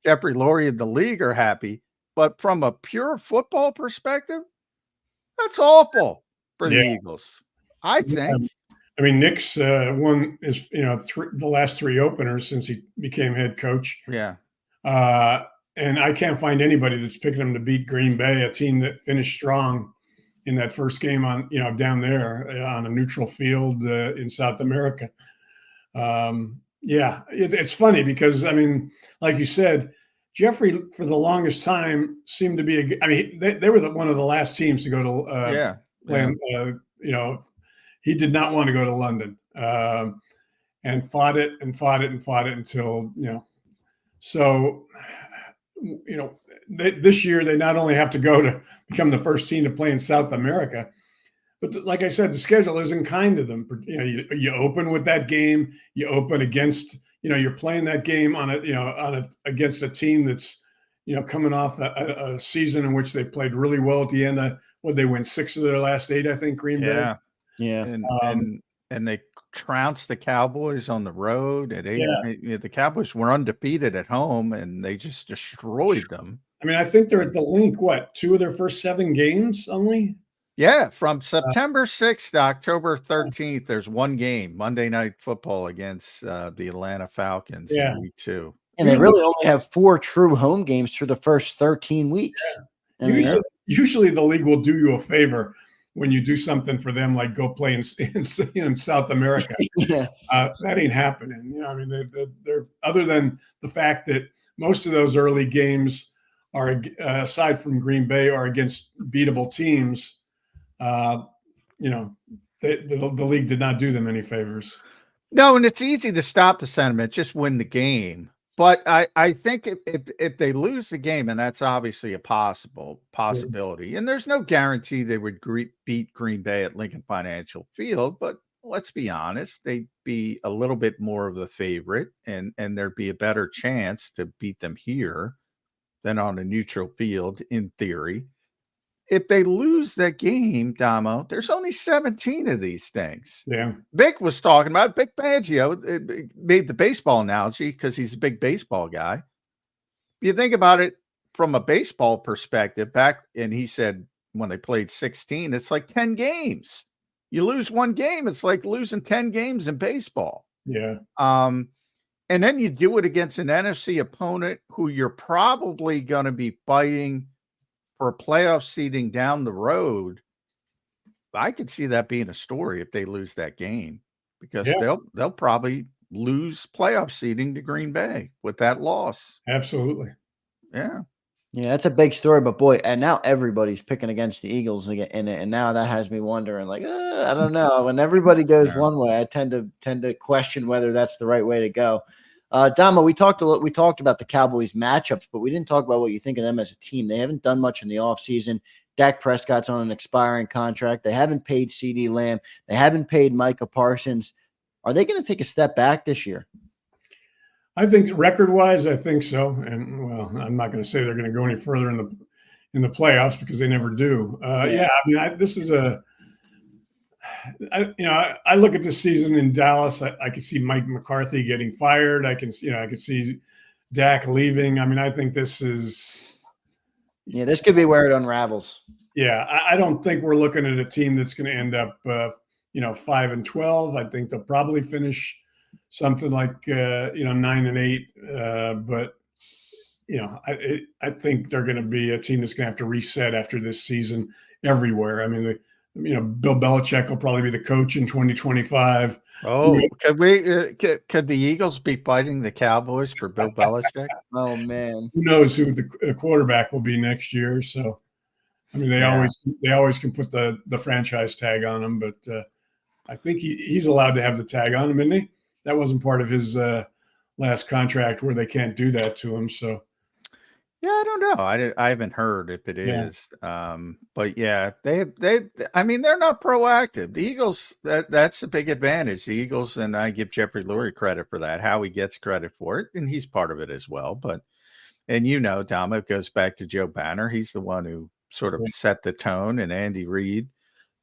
Jeffrey Lurie and the league are happy, but from a pure football perspective, that's awful for the Eagles. I think. I mean, Nick's won his, the last 3 openers since he became head coach. Yeah. And I can't find anybody that's picking them to beat Green Bay, a team that finished strong in that first game on, down there on a neutral field in South America. It's funny because, I mean, like you said, Jeffrey for the longest time seemed to be they were one of the last teams to go to he did not want to go to London and fought it until, so, this year they not only have to go to become the first team to play in South America, but like I said, the schedule isn't kind to them. You open with that game, you open against, you're playing that game against a team that's, coming off a season in which they played really well at the end. They win 6 of their last 8, I think, Green Bay. Yeah. And they trounced the Cowboys on the road. The Cowboys were undefeated at home, and they just destroyed them. I mean, I think they're at the Link, 2 of their first 7 games only? Yeah, from September 6th to October 13th, there's 1 game, Monday Night Football against the Atlanta Falcons in week 2. And they really only have 4 true home games for the first 13 weeks. Yeah. Usually the league will do you a favor when you do something for them, like go play in South America. That ain't happening. I mean, they're other than the fact that most of those early games are, aside from Green Bay, are against beatable teams. The league did not do them any favors. No, and it's easy to stop the sentiment, just win the game. But I think if they lose the game, and that's obviously a possibility, and there's no guarantee they would beat Green Bay at Lincoln Financial Field, but let's be honest, they'd be a little bit more of the favorite, and there'd be a better chance to beat them here than on a neutral field, in theory. If they lose that game, Damo, there's only 17 of these things. Yeah. Vic was talking about, Vic Fangio made the baseball analogy because he's a big baseball guy. If you think about it from a baseball perspective, and he said when they played 16, it's like 10 games. You lose 1 game, it's like losing 10 games in baseball. Yeah. And then you do it against an NFC opponent who you're probably going to be fighting for a playoff seeding down the road. I could see that being a story if they lose that game, because they'll probably lose playoff seeding to Green Bay with that loss. Absolutely. Yeah, that's a big story. But boy, and now everybody's picking against the Eagles again, and now that has me wondering. Like, I don't know. When everybody goes one way, I tend to question whether that's the right way to go. Dama, we talked about the Cowboys matchups, but we didn't talk about what you think of them as a team. They haven't done much in the offseason. Dak Prescott's on an expiring contract. They haven't paid CeeDee Lamb. They haven't paid Micah Parsons. Are they going to take a step back this year? I think record-wise, I think so. And well, I'm not going to say they're going to go any further in the playoffs because they never do. I mean, this is I look at this season in Dallas. I could see Mike McCarthy getting fired. I could see Dak leaving. I mean, I think this is. Yeah, this could be where it unravels. Yeah, I don't think we're looking at a team that's going to end up, 5-12. I think they'll probably finish something like 9-8. But I think they're going to be a team that's going to have to reset after this season everywhere. I mean, Bill Belichick will probably be the coach in 2025. Oh, could the Eagles be fighting the Cowboys for Bill Belichick? Oh man, who knows who the quarterback will be next year? So, I mean, they always can put the franchise tag on him, but I think he's allowed to have the tag on him, isn't he? That wasn't part of his last contract where they can't do that to him. So. Yeah, I don't know. I haven't heard if it is. But yeah, I mean, they're not proactive. The Eagles, that's a big advantage. The Eagles, and I give Jeffrey Lurie credit for that. Howie gets credit for it, and he's part of it as well. But, and Dom, it goes back to Joe Banner. He's the one who sort of set the tone, and Andy Reid.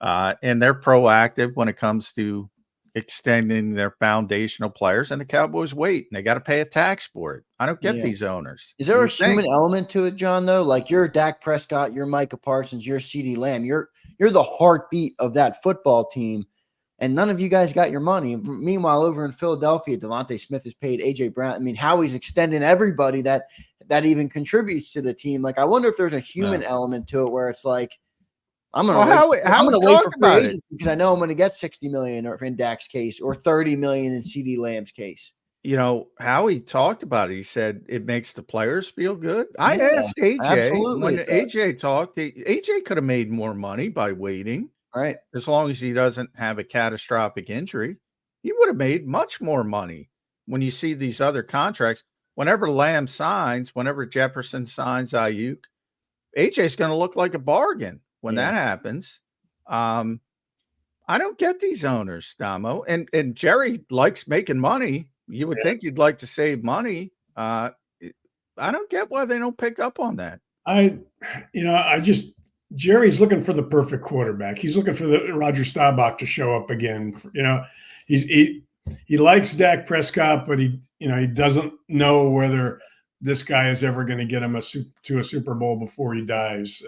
and they're proactive when it comes to extending their foundational players, and the Cowboys wait, and they got to pay a tax for it. I don't get these owners. Is there You a would think. human element to it, John, though? Like, you're Dak Prescott, you're Micah Parsons, you're CeeDee Lamb. You're the heartbeat of that football team, and none of you guys got your money. Meanwhile, over in Philadelphia, Devontae Smith is paid, A.J. Brown. I mean, Howie's extending everybody that even contributes to the team. Like, I wonder if there's a human element to it where it's like, I'm going to wait for free agency because I know I'm going to get $60 million or in Dak's case, or $30 million in CeeDee Lamb's case. You know, Howie talked about it. He said it makes the players feel good. I asked AJ when AJ talked, AJ could have made more money by waiting. Right. As long as he doesn't have a catastrophic injury, he would have made much more money. When you see these other contracts, whenever Lamb signs, whenever Jefferson signs Ayuk, AJ's going to look like a bargain when that happens. I don't get these owners, Damo. And Jerry likes making money. You would think you'd like to save money. I don't get why they don't pick up on that. Jerry's looking for the perfect quarterback. He's looking for the Roger Staubach to show up again. He likes Dak Prescott, but he doesn't know whether this guy is ever going to get him to a Super Bowl before he dies.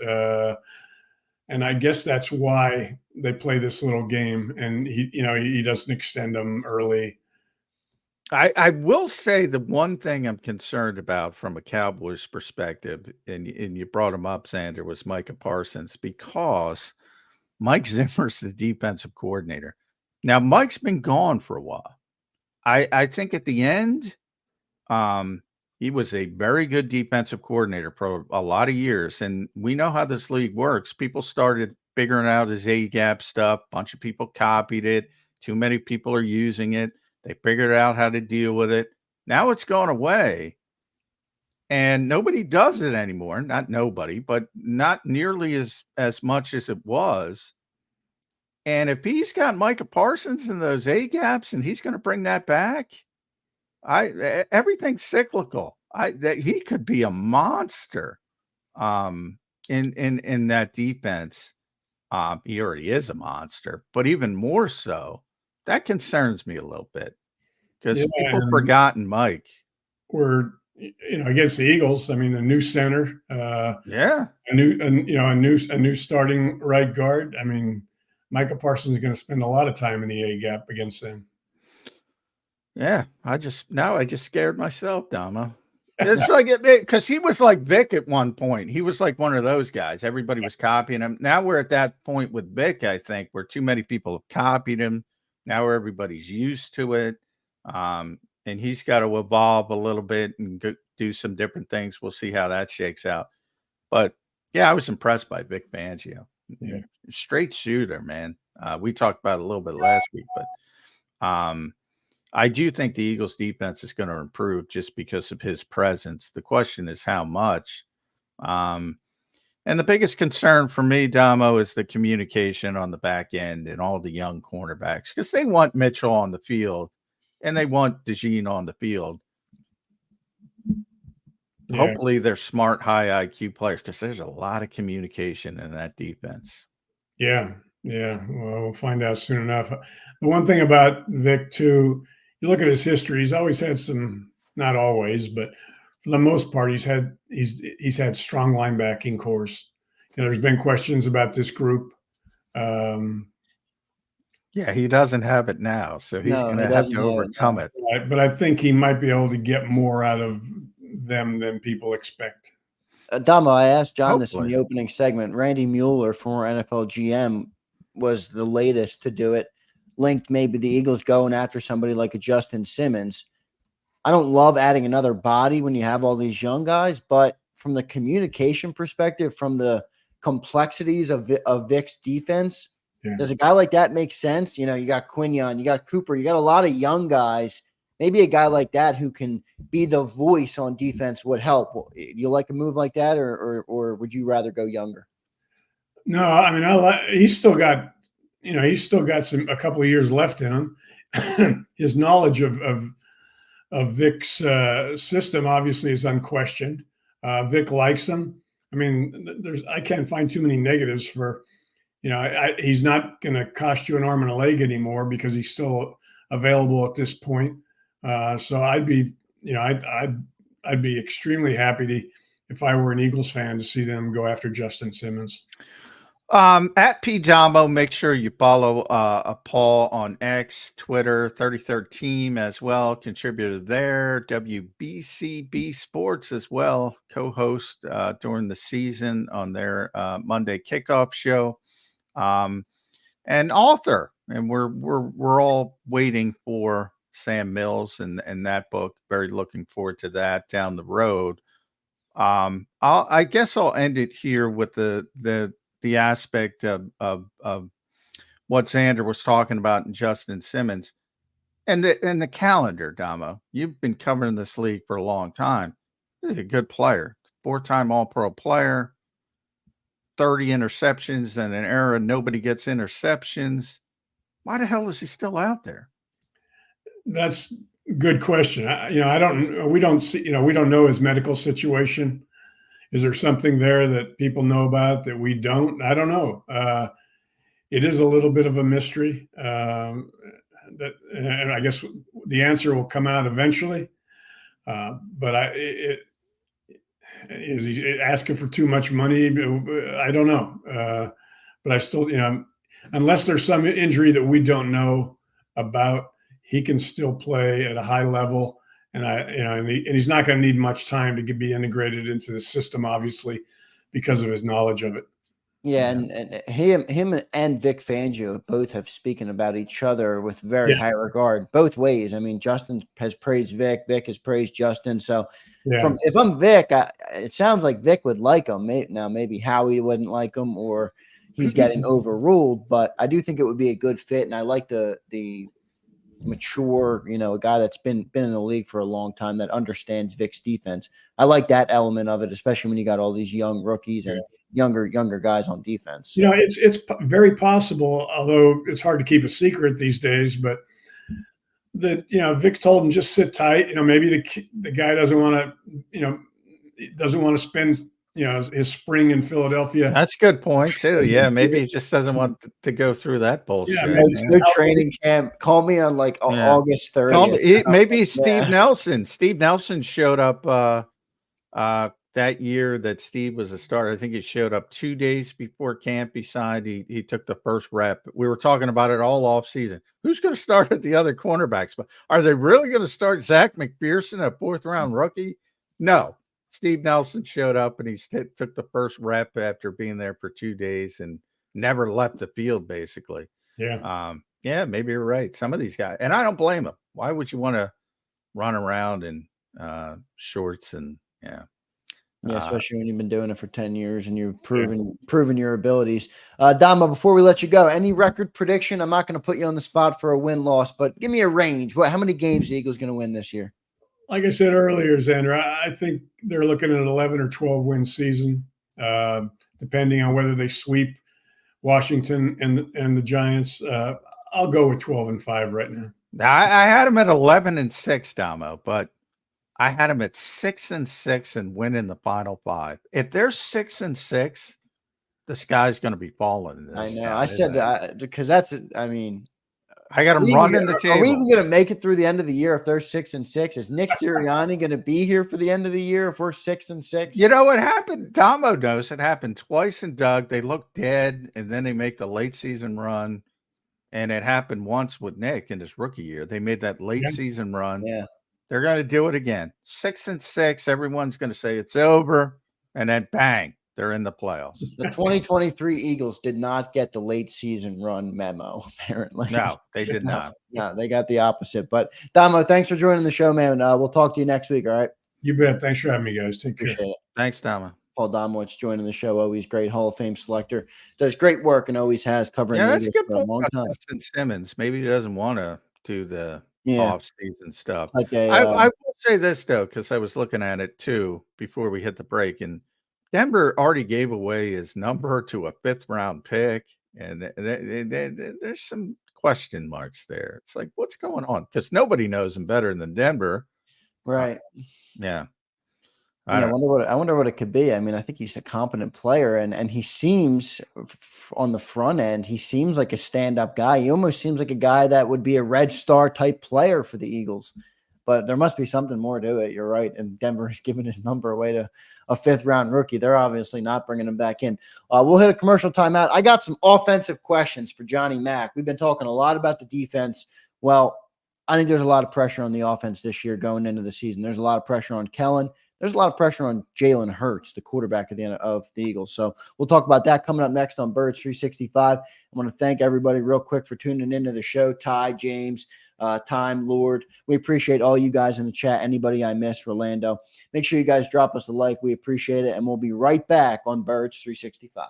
And I guess that's why they play this little game, and he doesn't extend them early. I will say the one thing I'm concerned about from a Cowboys perspective, and you brought him up, Zander, was Micah Parsons, because Mike Zimmer's the defensive coordinator. Now, Mike's been gone for a while. I think at the end, he was a very good defensive coordinator for a lot of years, and we know how this league works. People started figuring out his A-gap stuff. A bunch of people copied it. Too many people are using it. They figured out how to deal with it. Now it's gone away, and nobody does it anymore. Not nobody, but not nearly as much as it was. And if he's got Micah Parsons in those A-gaps and he's going to bring that back, everything's cyclical. That he could be a monster in that defense. He already is a monster, but even more so. That concerns me a little bit because people have forgotten Mike. We're against the Eagles. I mean, a new center, a new starting right guard. I mean, Micah Parsons is going to spend a lot of time in the A gap against them. Yeah, I just scared myself, Dama. It's like because he was like Vic at one point. He was like one of those guys. Everybody was copying him. Now we're at that point with Vic, I think, where too many people have copied him. Now everybody's used to it, and he's got to evolve a little bit and do some different things. We'll see how that shakes out. But, yeah, I was impressed by Vic Fangio. Yeah. Straight shooter, man. We talked about it a little bit last week, but I do think the Eagles' defense is going to improve just because of his presence. The question is how much. And the biggest concern for me, Damo, is the communication on the back end and all the young cornerbacks, because they want Mitchell on the field and they want DeJean on the field. Yeah. Hopefully they're smart, high IQ players, because there's a lot of communication in that defense. Yeah. Well, we'll find out soon enough. The one thing about Vic, too, you look at his history, he's always had some, not always, but for the most part, he's had strong linebacking cores. There's been questions about this group. Yeah, he doesn't have it now, so he's going to have to overcome it. Right, but I think he might be able to get more out of them than people expect. Damo, I asked John this in the opening segment. Randy Mueller, former NFL GM, was the latest to do it. Linked maybe the Eagles going after somebody like a Justin Simmons. I don't love adding another body when you have all these young guys, but from the communication perspective, from the complexities of Vic's defense, does a guy like that make sense? You got Quinion, you got Cooper, you got a lot of young guys. Maybe a guy like that who can be the voice on defense would help. You like a move like that, or would you rather go younger? No, I mean, he's still got a couple of years left in him. His knowledge of Vic's system obviously is unquestioned. Vic likes him. I mean, I can't find too many negatives for he's not going to cost you an arm and a leg anymore because he's still available at this point. So I'd be extremely happy if I were an Eagles fan to see them go after Justin Simmons. At P Jumbo, make sure you follow Paul on X, Twitter, 33rd Team as well, contributor there. WBCB Sports as well, co-host during the season on their Monday kickoff show, and author. And we're all waiting for Sam Mills and that book. Very looking forward to that down the road. I guess I'll end it here with the aspect of what Zander was talking about and Justin Simmons and the calendar. Damo, you've been covering this league for a long time. He's a good player, 4-time All-Pro player, 30 interceptions in an era nobody gets interceptions. Why the hell is he still out there? That's a good question. We don't know his medical situation. Is there something there that people know about that we don't? I don't know. It is a little bit of a mystery. And I guess the answer will come out eventually. But is he asking for too much money? I don't know. But I still, unless there's some injury that we don't know about, he can still play at a high level. And he's not going to need much time to be integrated into the system, obviously, because of his knowledge of it. Yeah, and him and Vic Fangio both have spoken about each other with very high regard, both ways. I mean, Justin has praised Vic, Vic has praised Justin. So, if I'm Vic, it sounds like Vic would like him. Now, maybe Howie wouldn't like him, or he's getting overruled. But I do think it would be a good fit, and I like the mature, a guy that's been in the league for a long time that understands Vic's defense. I like that element of it, especially when you got all these young rookies and younger guys on defense. It's very possible, although it's hard to keep a secret these days, but that Vic told him just sit tight. Maybe the guy doesn't want to spend his spring in Philadelphia. That's a good point too. Yeah, maybe he just doesn't want to go through that bullshit. No training camp. Call me on August 30th. Maybe Steve Nelson. Steve Nelson showed up that year that Steve was a starter. I think he showed up 2 days before camp. He took the first rep. We were talking about it all off season. Who's going to start at the other cornerbacks? But are they really going to start Zach McPherson, a 4th-round rookie? No. Steve Nelson showed up and he took the first rep after being there for 2 days and never left the field, basically. Yeah. Maybe you're right. Some of these guys, and I don't blame them. Why would you want to run around in shorts and especially when you've been doing it for 10 years and you've proven your abilities. Dama, before we let you go, any record prediction? I'm not going to put you on the spot for a win-loss, but give me a range. How many games the Eagles going to win this year? Like I said earlier, Zander, I think they're looking at an 11 or 12 win season, depending on whether they sweep Washington and the Giants. I'll go with 12-5 right now. I had them at 11-6, Damo, but I had them at 6-6 and win in the final 5. If they're 6-6, the sky's going to be falling. I know. I said that because that's. I got them running the table. Are we even going to make it through the end of the year if they're 6-6? Is Nick Sirianni going to be here for the end of the year if we're 6-6? You know what happened? Damo knows it happened twice in Doug. They look dead, and then they make the late season run. And it happened once with Nick in his rookie year. They made that late season run. Yeah. They're going to do it again. 6-6. Everyone's going to say it's over. And then bang, they're in the playoffs. The 2023 Eagles did not get the late season run memo, apparently. No, they did not. No, they got the opposite. But Damo, thanks for joining the show, man. We'll talk to you next week. All right. You bet. Thanks for having me, guys. Take care. Appreciate it. Thanks, Damo. Paul Domowitch joining the show. Always great Hall of Fame selector. Does great work and always has covering. Yeah, that's a good for a long time. Justin Simmons. Maybe he doesn't want to do the off-season stuff. Okay. I will say this, though, because I was looking at it, too, before we hit the break. And Denver already gave away his number to a 5th-round pick. And there's some question marks there. It's like, what's going on? Because nobody knows him better than Denver. Right. Yeah. I don't know. I wonder what it could be. I mean, I think he's a competent player, and he seems on the front end, he seems like a stand-up guy. He almost seems like a guy that would be a red star type player for the Eagles. But there must be something more to it. You're right. And Denver's giving his number away to a 5th-round rookie. They're obviously not bringing him back in. We'll hit a commercial timeout. I got some offensive questions for Johnny Mack. We've been talking a lot about the defense. Well, I think there's a lot of pressure on the offense this year going into the season. There's a lot of pressure on Kellen. There's a lot of pressure on Jalen Hurts, the quarterback of the Eagles. So we'll talk about that coming up next on Birds 365. I want to thank everybody real quick for tuning into the show. Ty, James, Time, Lord. We appreciate all you guys in the chat. Anybody I missed, Rolando. Make sure you guys drop us a like. We appreciate it. And we'll be right back on Birds 365.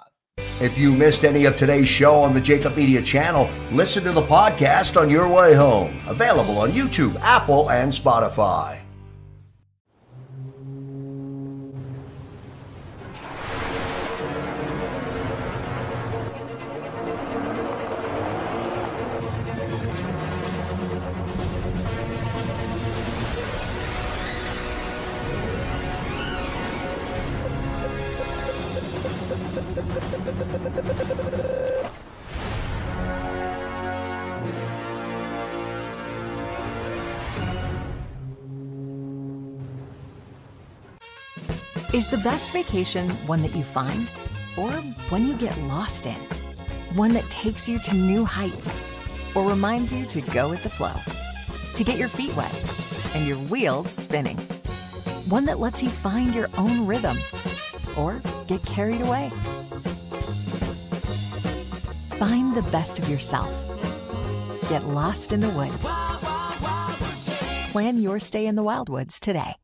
If you missed any of today's show on the JAKIB Media channel, listen to the podcast on your way home. Available on YouTube, Apple, and Spotify. Is the best vacation one that you find, or one you get lost in? One that takes you to new heights, or reminds you to go with the flow? To get your feet wet and your wheels spinning? One that lets you find your own rhythm, or get carried away? Find the best of yourself. Get lost in the woods. Plan your stay in the Wildwoods today.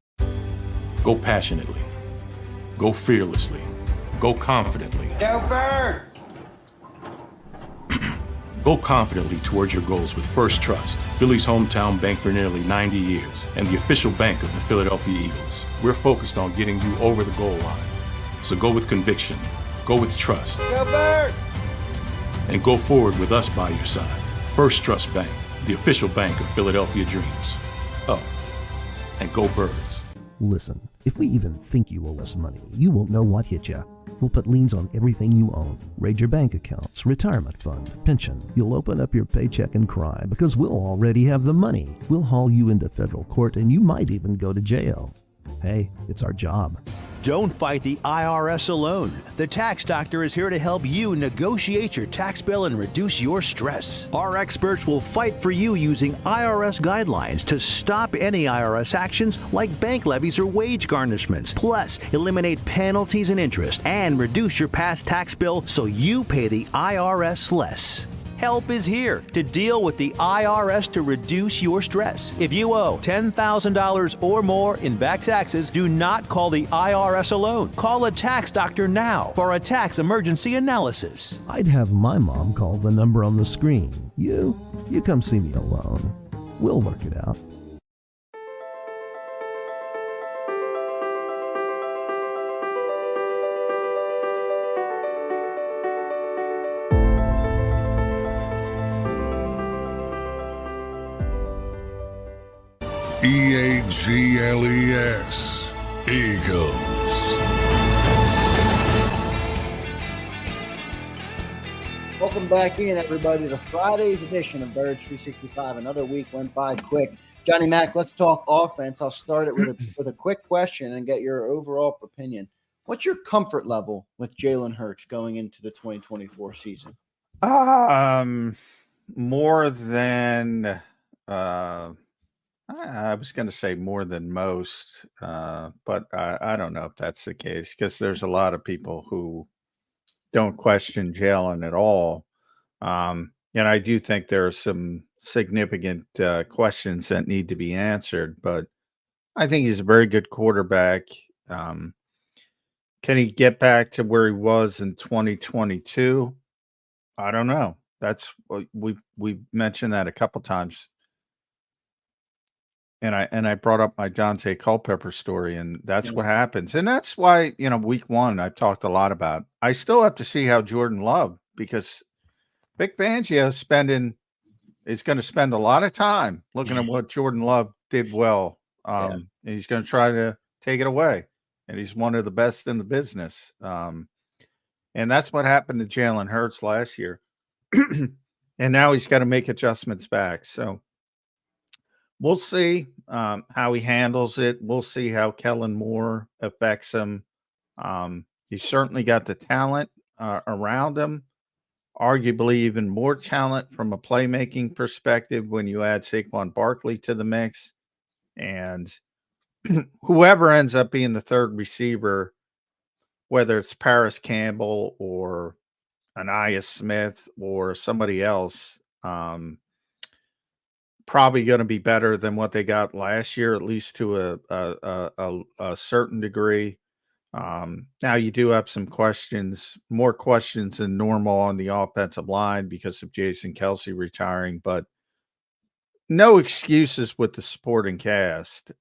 Go passionately. Go fearlessly. Go confidently. Go Birds! Go confidently towards your goals with First Trust, Philly's hometown bank for nearly 90 years, and the official bank of the Philadelphia Eagles. We're focused on getting you over the goal line. So go with conviction. Go with trust. Go Birds! And go forward with us by your side. First Trust Bank, the official bank of Philadelphia dreams. Oh, and go Birds. Listen, if we even think you owe us money, you won't know what hit you. We'll put liens on everything you own. Raid your bank accounts, retirement fund, pension. You'll open up your paycheck and cry because we'll already have the money. We'll haul you into federal court and you might even go to jail. Hey, it's our job. Don't fight the IRS alone. The Tax Doctor is here to help you negotiate your tax bill and reduce your stress. Our experts will fight for you using IRS guidelines to stop any IRS actions like bank levies or wage garnishments. Plus, eliminate penalties and interest and reduce your past tax bill so you pay the IRS less. Help is here to deal with the IRS to reduce your stress. If you owe $10,000 or more in back taxes, do not call the IRS alone. Call a tax doctor now for a tax emergency analysis. I'd have my mom call the number on the screen. You come see me alone. We'll work it out. EAGLES, Eagles. Welcome back in, everybody, to Friday's edition of Birds 365. Another week went by quick. Johnny Mack, let's talk offense. I'll start it with a quick question and get your overall opinion. What's your comfort level with Jalen Hurts going into the 2024 season? More than I was going to say more than most, but I don't know if that's the case because there's a lot of people who don't question Jalen at all. And I do think there are some significant questions that need to be answered, but I think he's a very good quarterback. Can he get back to where he was in 2022? I don't know. That's what we've mentioned that a couple times. And I brought up my Dante Culpepper story, and that's what happens. And that's why, week one, I've talked a lot about. I still have to see how Jordan Love, because Vic Fangio is going to spend a lot of time looking at what Jordan Love did well. And he's going to try to take it away. and he's one of the best in the business. And that's what happened to Jalen Hurts last year. And now he's got to make adjustments back. So we'll see how he handles it. We'll see how Kellen Moore affects him. He's certainly got the talent around him, arguably even more talent from a playmaking perspective when you add Saquon Barkley to the mix. And whoever ends up being the third receiver, whether it's Paris Campbell or Anaya Smith or somebody else, probably going to be better than what they got last year, at least to a certain degree. Now you do have some questions, more questions than normal on the offensive line because of Jason Kelsey retiring, but no excuses with the supporting cast.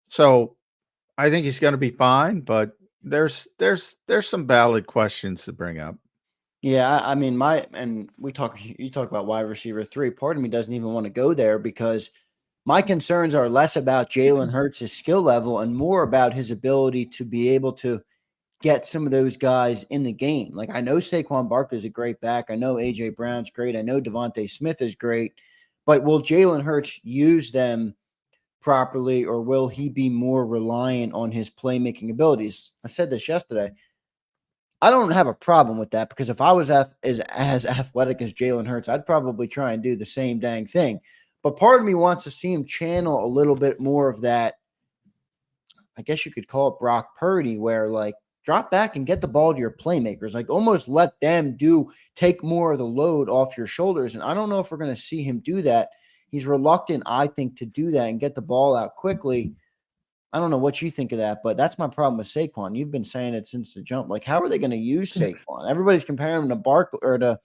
So I think he's going to be fine, but there's some valid questions to bring up. Yeah, I mean, you talk about wide receiver 3. Part of me doesn't even want to go there because my concerns are less about Jalen Hurts' skill level and more about his ability to be able to get some of those guys in the game. Like, I know Saquon Barkley is a great back. I know A.J. Brown's great. I know Devontae Smith is great. But will Jalen Hurts use them properly, or will he be more reliant on his playmaking abilities? I said this yesterday. I don't have a problem with that because if I was as athletic as Jalen Hurts, I'd probably try and do the same dang thing. But part of me wants to see him channel a little bit more of that, I guess you could call it Brock Purdy, where like drop back and get the ball to your playmakers. Like almost let them take more of the load off your shoulders. And I don't know if we're going to see him do that. He's reluctant, I think, to do that and get the ball out quickly. I don't know what you think of that, but that's my problem with Saquon. You've been saying it since the jump. Like, how are they going to use Saquon? Everybody's comparing him to Barkley or to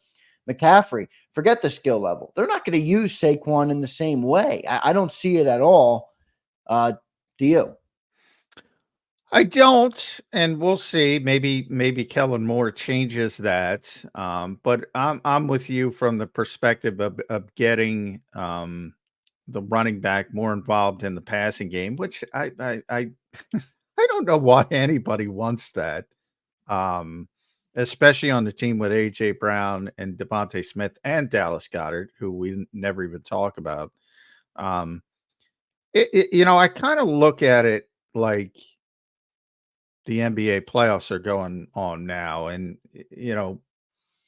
McCaffrey. Forget the skill level. They're not going to use Saquon in the same way. I don't see it at all. Do you? I don't, and we'll see. Maybe Kellen Moore changes that. But I'm with you from the perspective of getting the running back more involved in the passing game, which I I don't know why anybody wants that. Especially on the team with A.J. Brown and Devontae Smith and Dallas Goedert, who we never even talk about. I kind of look at it like the NBA playoffs are going on now, and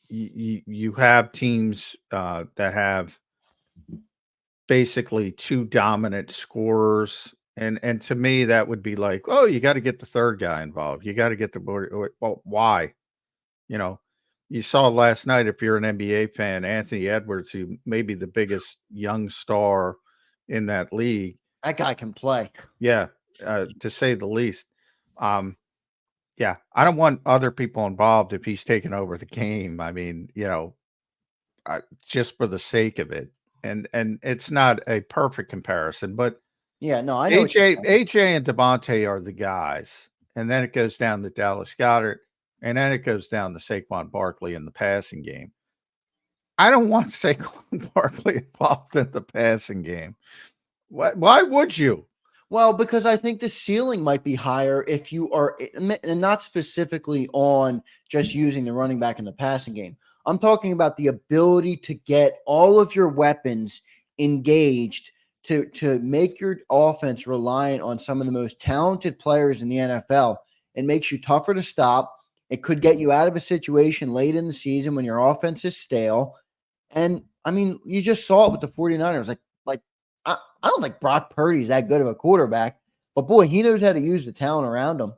you have teams that have basically 2 dominant scorers, and to me that would be like, oh, you got to get the third guy involved. You got to get the board. Well, why? You saw last night, if you're an NBA fan, Anthony Edwards, who may be the biggest young star in that league. That guy can play. Yeah, to say the least. Yeah, I don't want other people involved if he's taking over the game. I mean, just for the sake of it. And it's not a perfect comparison, but yeah, no, I know AJ and Devontae are the guys. And then it goes down to Dallas Goedert, and then it goes down to Saquon Barkley in the passing game. I don't want Saquon Barkley involved in the passing game. Why would you? Well, because I think the ceiling might be higher if you are, and not specifically on just using the running back in the passing game. I'm talking about the ability to get all of your weapons engaged to make your offense reliant on some of the most talented players in the NFL. It makes you tougher to stop. It could get you out of a situation late in the season when your offense is stale. And, I mean, you just saw it with the 49ers. I don't think Brock Purdy's that good of a quarterback, but boy, he knows how to use the talent around him.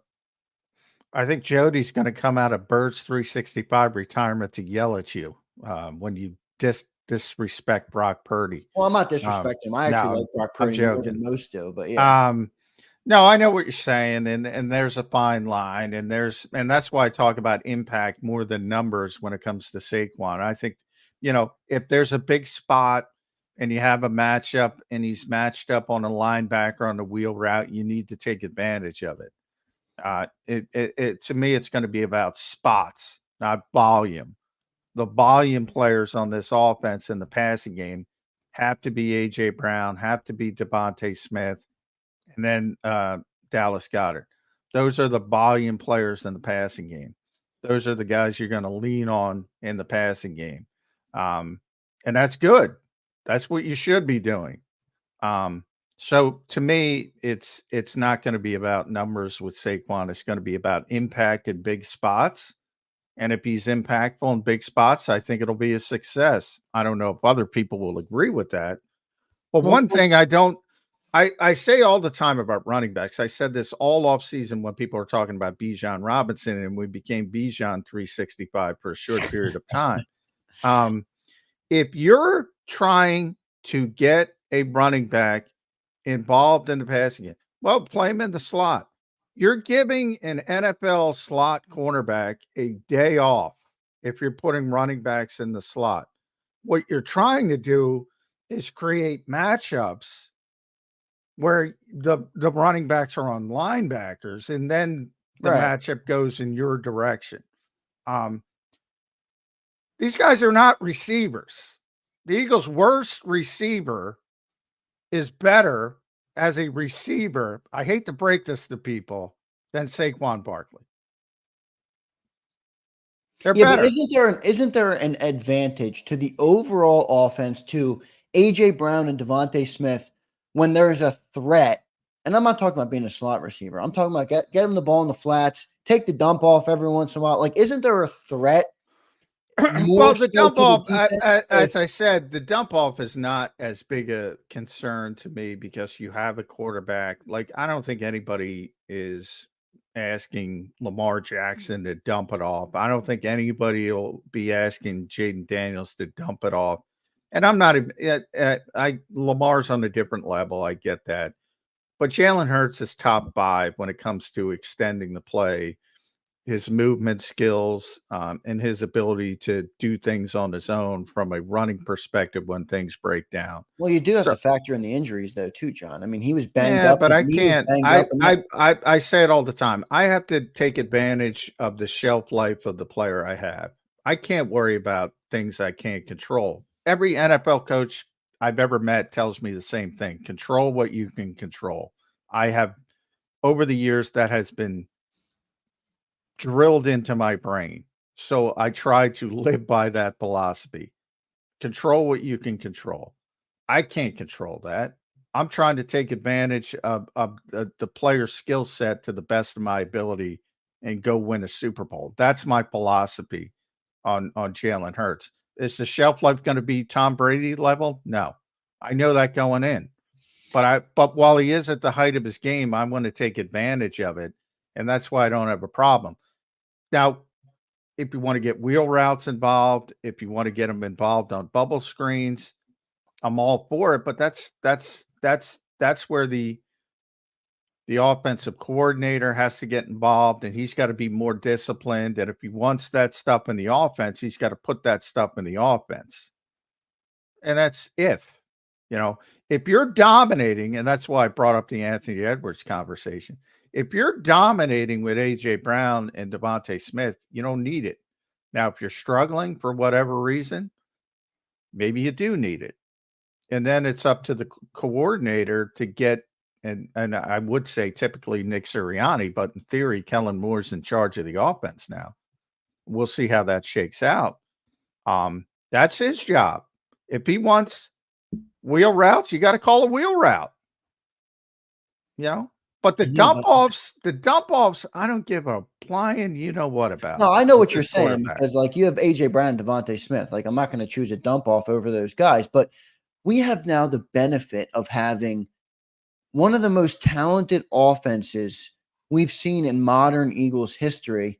I think Jody's going to come out of Bird's 365 retirement to yell at you when you disrespect Brock Purdy. Well, I'm not disrespecting him. I actually like Brock Purdy more than most do, but yeah. No, I know what you're saying, and there's a fine line, and that's why I talk about impact more than numbers when it comes to Saquon. I think, if there's a big spot and you have a matchup and he's matched up on a linebacker on the wheel route, you need to take advantage of it. To me, it's going to be about spots, not volume. The volume players on this offense in the passing game have to be A.J. Brown, have to be Devontae Smith, and then Dallas Goedert. Those are the volume players in the passing game. Those are the guys you're going to lean on in the passing game. And that's good. That's what you should be doing. So to me, it's not going to be about numbers with Saquon. It's going to be about impact in big spots. And if he's impactful in big spots, I think it'll be a success. I don't know if other people will agree with that. But one thing I say all the time about running backs, I said this all off season when people were talking about Bijan Robinson, and we became Bijan 365 for a short period of time. If you're trying to get a running back involved in the passing game, well, play him in the slot. You're giving an NFL slot cornerback a day off if you're putting running backs in the slot. What you're trying to do is create matchups where the running backs are on linebackers, and then the matchup goes in your direction. These guys are not receivers. The Eagles' worst receiver is better as a receiver, I hate to break this to people, than Saquon Barkley. They're better. But isn't there an advantage to the overall offense to A.J. Brown and Devontae Smith when there's a threat? And I'm not talking about being a slot receiver. I'm talking about get him the ball in the flats, take the dump off every once in a while. Like, isn't there a threat? Well, the dump off, as I said, the dump off is not as big a concern to me because you have a quarterback. Like, I don't think anybody is asking Lamar Jackson to dump it off. I don't think anybody will be asking Jaden Daniels to dump it off. And I'm not, Lamar's on a different level. I get that. But Jalen Hurts is top 5 when it comes to extending the play. His movement skills and his ability to do things on his own from a running perspective when things break down. Well, you do have to factor in the injuries, though, too, John. I mean, he was banged up. But I can't. I say it all the time. I have to take advantage of the shelf life of the player I have. I can't worry about things I can't control. Every NFL coach I've ever met tells me the same thing. Control what you can control. I have, over the years, that has been drilled into my brain. So I try to live by that philosophy. Control what you can control. I can't control that. I'm trying to take advantage of the player's skill set to the best of my ability and go win a Super Bowl. That's my philosophy on Jalen Hurts. Is the shelf life going to be Tom Brady level? No. I know that going in. But while he is at the height of his game, I want to take advantage of it. And that's why I don't have a problem. Now, if you want to get wheel routes involved, if you want to get them involved on bubble screens, I'm all for it. But that's where the offensive coordinator has to get involved, and he's got to be more disciplined. And if he wants that stuff in the offense, he's got to put that stuff in the offense. And that's if you're dominating, and that's why I brought up the Anthony Edwards conversation. If you're dominating with A.J. Brown and Devontae Smith, you don't need it. Now, if you're struggling for whatever reason, maybe you do need it. And then it's up to the coordinator to get, and I would say typically Nick Sirianni, but in theory, Kellen Moore's in charge of the offense now. We'll see how that shakes out. That's his job. If he wants wheel routes, you got to call a wheel route. But the dump offs, I don't give a flying you know what about. No, I know what you're saying because, like, you have A.J. Brown and Devontae Smith. Like, I'm not going to choose a dump off over those guys, but we have now the benefit of having one of the most talented offenses we've seen in modern Eagles history.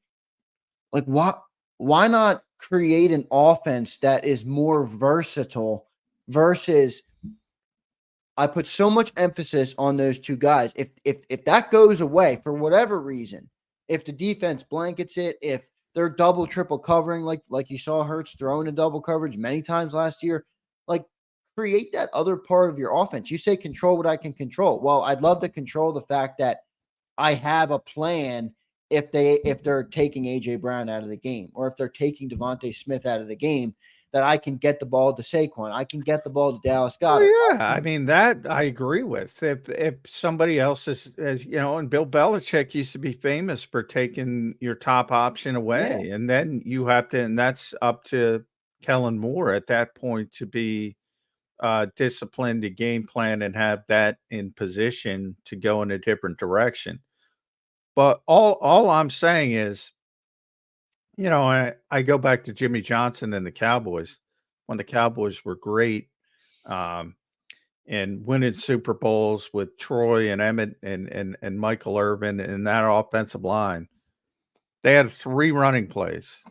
Like, why not create an offense that is more versatile versus I put so much emphasis on those two guys. If that goes away for whatever reason, if the defense blankets it, if they're double, triple covering, like you saw Hurts throwing a double coverage many times last year, like, create that other part of your offense. You say control what I can control. Well, I'd love to control the fact that I have a plan if they're taking A.J. Brown out of the game, or if they're taking Devontae Smith out of the game, that I can get the ball to Saquon. I can get the ball to Dallas Well, Goedert. yeah, I mean, that I agree with. If somebody else is, as you know, and Bill Belichick used to be famous for taking your top option away, and then you have to, and that's up to Kellen Moore at that point to be disciplined to game plan and have that in position to go in a different direction. But all I'm saying is, you know, I go back to Jimmy Johnson and the Cowboys when the Cowboys were great, and winning Super Bowls with Troy and Emmett and Michael Irvin and that offensive line. They had three running plays.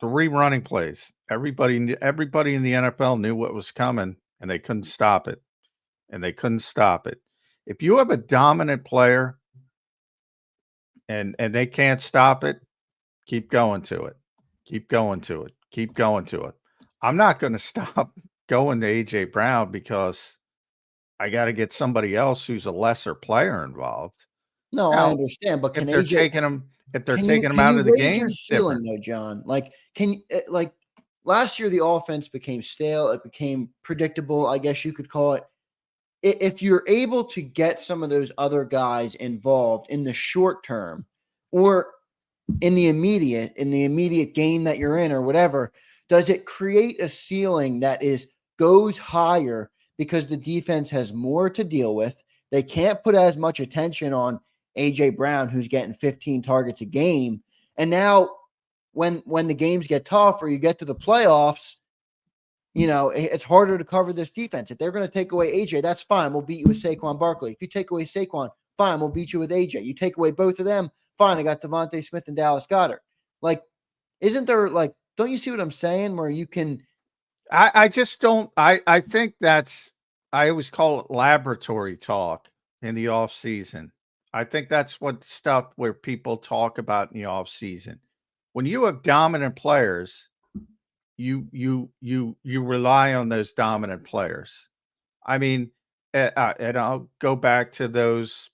Everybody in the NFL knew what was coming, and they couldn't stop it. If you have a dominant player and they can't stop it, keep going to it. I'm not going to stop going to A.J. Brown because I got to get somebody else who's a lesser player involved. No, Now, I understand, but if can they're AJ taking him, if they're can taking you him can out you of the raise your game, ceiling different. though, John? Like, can like last year the offense became stale, it became predictable, I guess you could call it. If you're able to get some of those other guys involved in the short term or in the immediate game that you're in or whatever, does it create a ceiling that goes higher because the defense has more to deal with? They can't put as much attention on A.J. Brown, who's getting 15 targets a game. And now when the games get tough or you get to the playoffs, you know, it's harder to cover this defense. If they're going to take away A.J., that's fine. We'll beat you with Saquon Barkley. If you take away Saquon, fine. We'll beat you with A.J. You take away both of them, fine. I got Devontae Smith and Dallas Goedert. Like, isn't there, like, don't you see what I'm saying? Where you can. I just don't. I think that's. I always call it laboratory talk in the off season. I think that's what stuff where people talk about in the off season. When you have dominant players, you rely on those dominant players. I mean, and I'll go back to those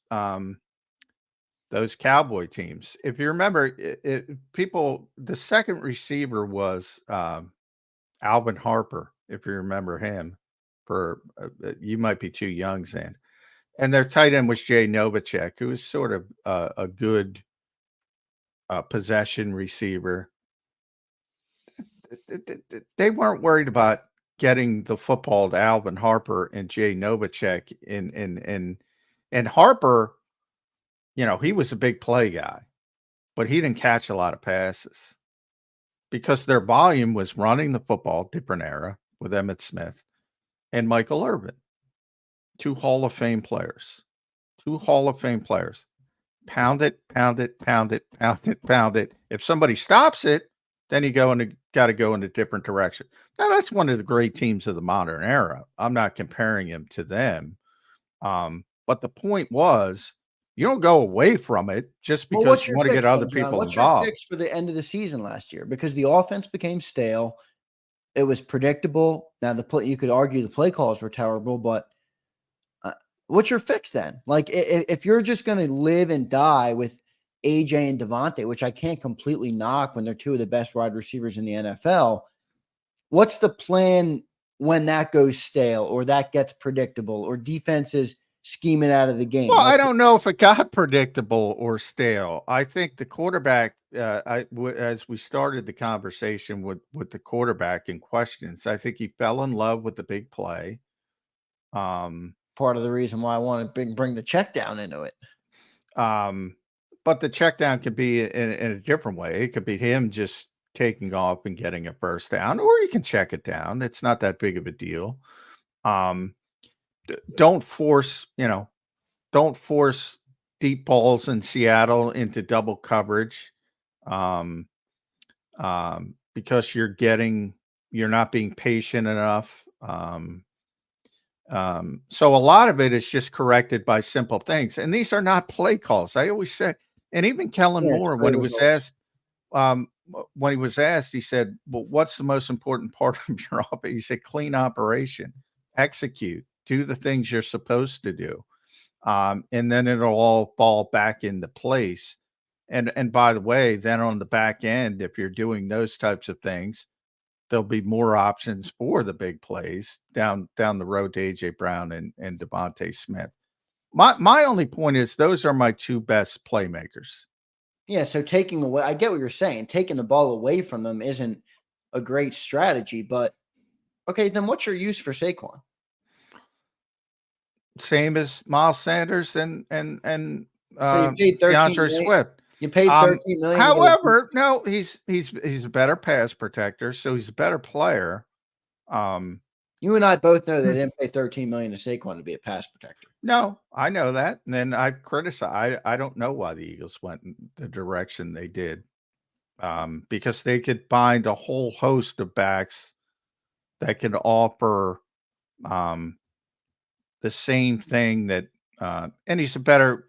Cowboy teams. If you remember, the second receiver was Alvin Harper. If you remember him, for you might be too young, Zan. And their tight end was Jay Novacek, who was sort of a good possession receiver. They weren't worried about getting the football to Alvin Harper and Jay Novacek. And Harper, you know, he was a big play guy, but he didn't catch a lot of passes because their volume was running the football, different era with Emmitt Smith and Michael Irvin, two Hall of Fame players. Pound it. If somebody stops it, then you got to go in a different direction. Now, that's one of the great teams of the modern era. I'm not comparing him to them. But the point was, you don't go away from it just because you want to get other people involved. What's your fix for the end of the season last year? Because the offense became stale. It was predictable. Now, you could argue the play calls were terrible, but what's your fix then? Like, if you're just going to live and die with AJ and Devontae, which I can't completely knock when they're two of the best wide receivers in the NFL, what's the plan when that goes stale or that gets predictable or defenses scheming out of the game? Well, I don't know if it got predictable or stale. I think the quarterback, as we started the conversation with the quarterback in questions, I think he fell in love with the big play. Part of the reason why I want to bring the check down into it. But the check down could be in a different way. It could be him just taking off and getting a first down, or you can check it down. It's not that big of a deal. Don't force deep balls in Seattle into double coverage. Because you're not being patient enough. So a lot of it is just corrected by simple things. And these are not play calls. I always say, and even Kellen Moore, when he was asked, he said, well, what's the most important part of your offense? He said, clean operation, execute, do the things you're supposed to do. And then it'll all fall back into place. And by the way, then on the back end, if you're doing those types of things, there'll be more options for the big plays down the road to A.J. Brown and Devontae Smith. My only point is those are my two best playmakers. Yeah, so taking away, I get what you're saying. Taking the ball away from them isn't a great strategy, but okay, then what's your use for Saquon? Same as Miles Sanders and So you paid 13 DeAndre million. Swift. You paid 13 million. However, no, he's a better pass protector, so he's a better player. You and I both know they didn't pay 13 million to Saquon to be a pass protector. No, I know that. And then I criticize. I don't know why the Eagles went in the direction they did, because they could find a whole host of backs that can offer the same thing that, and he's a better,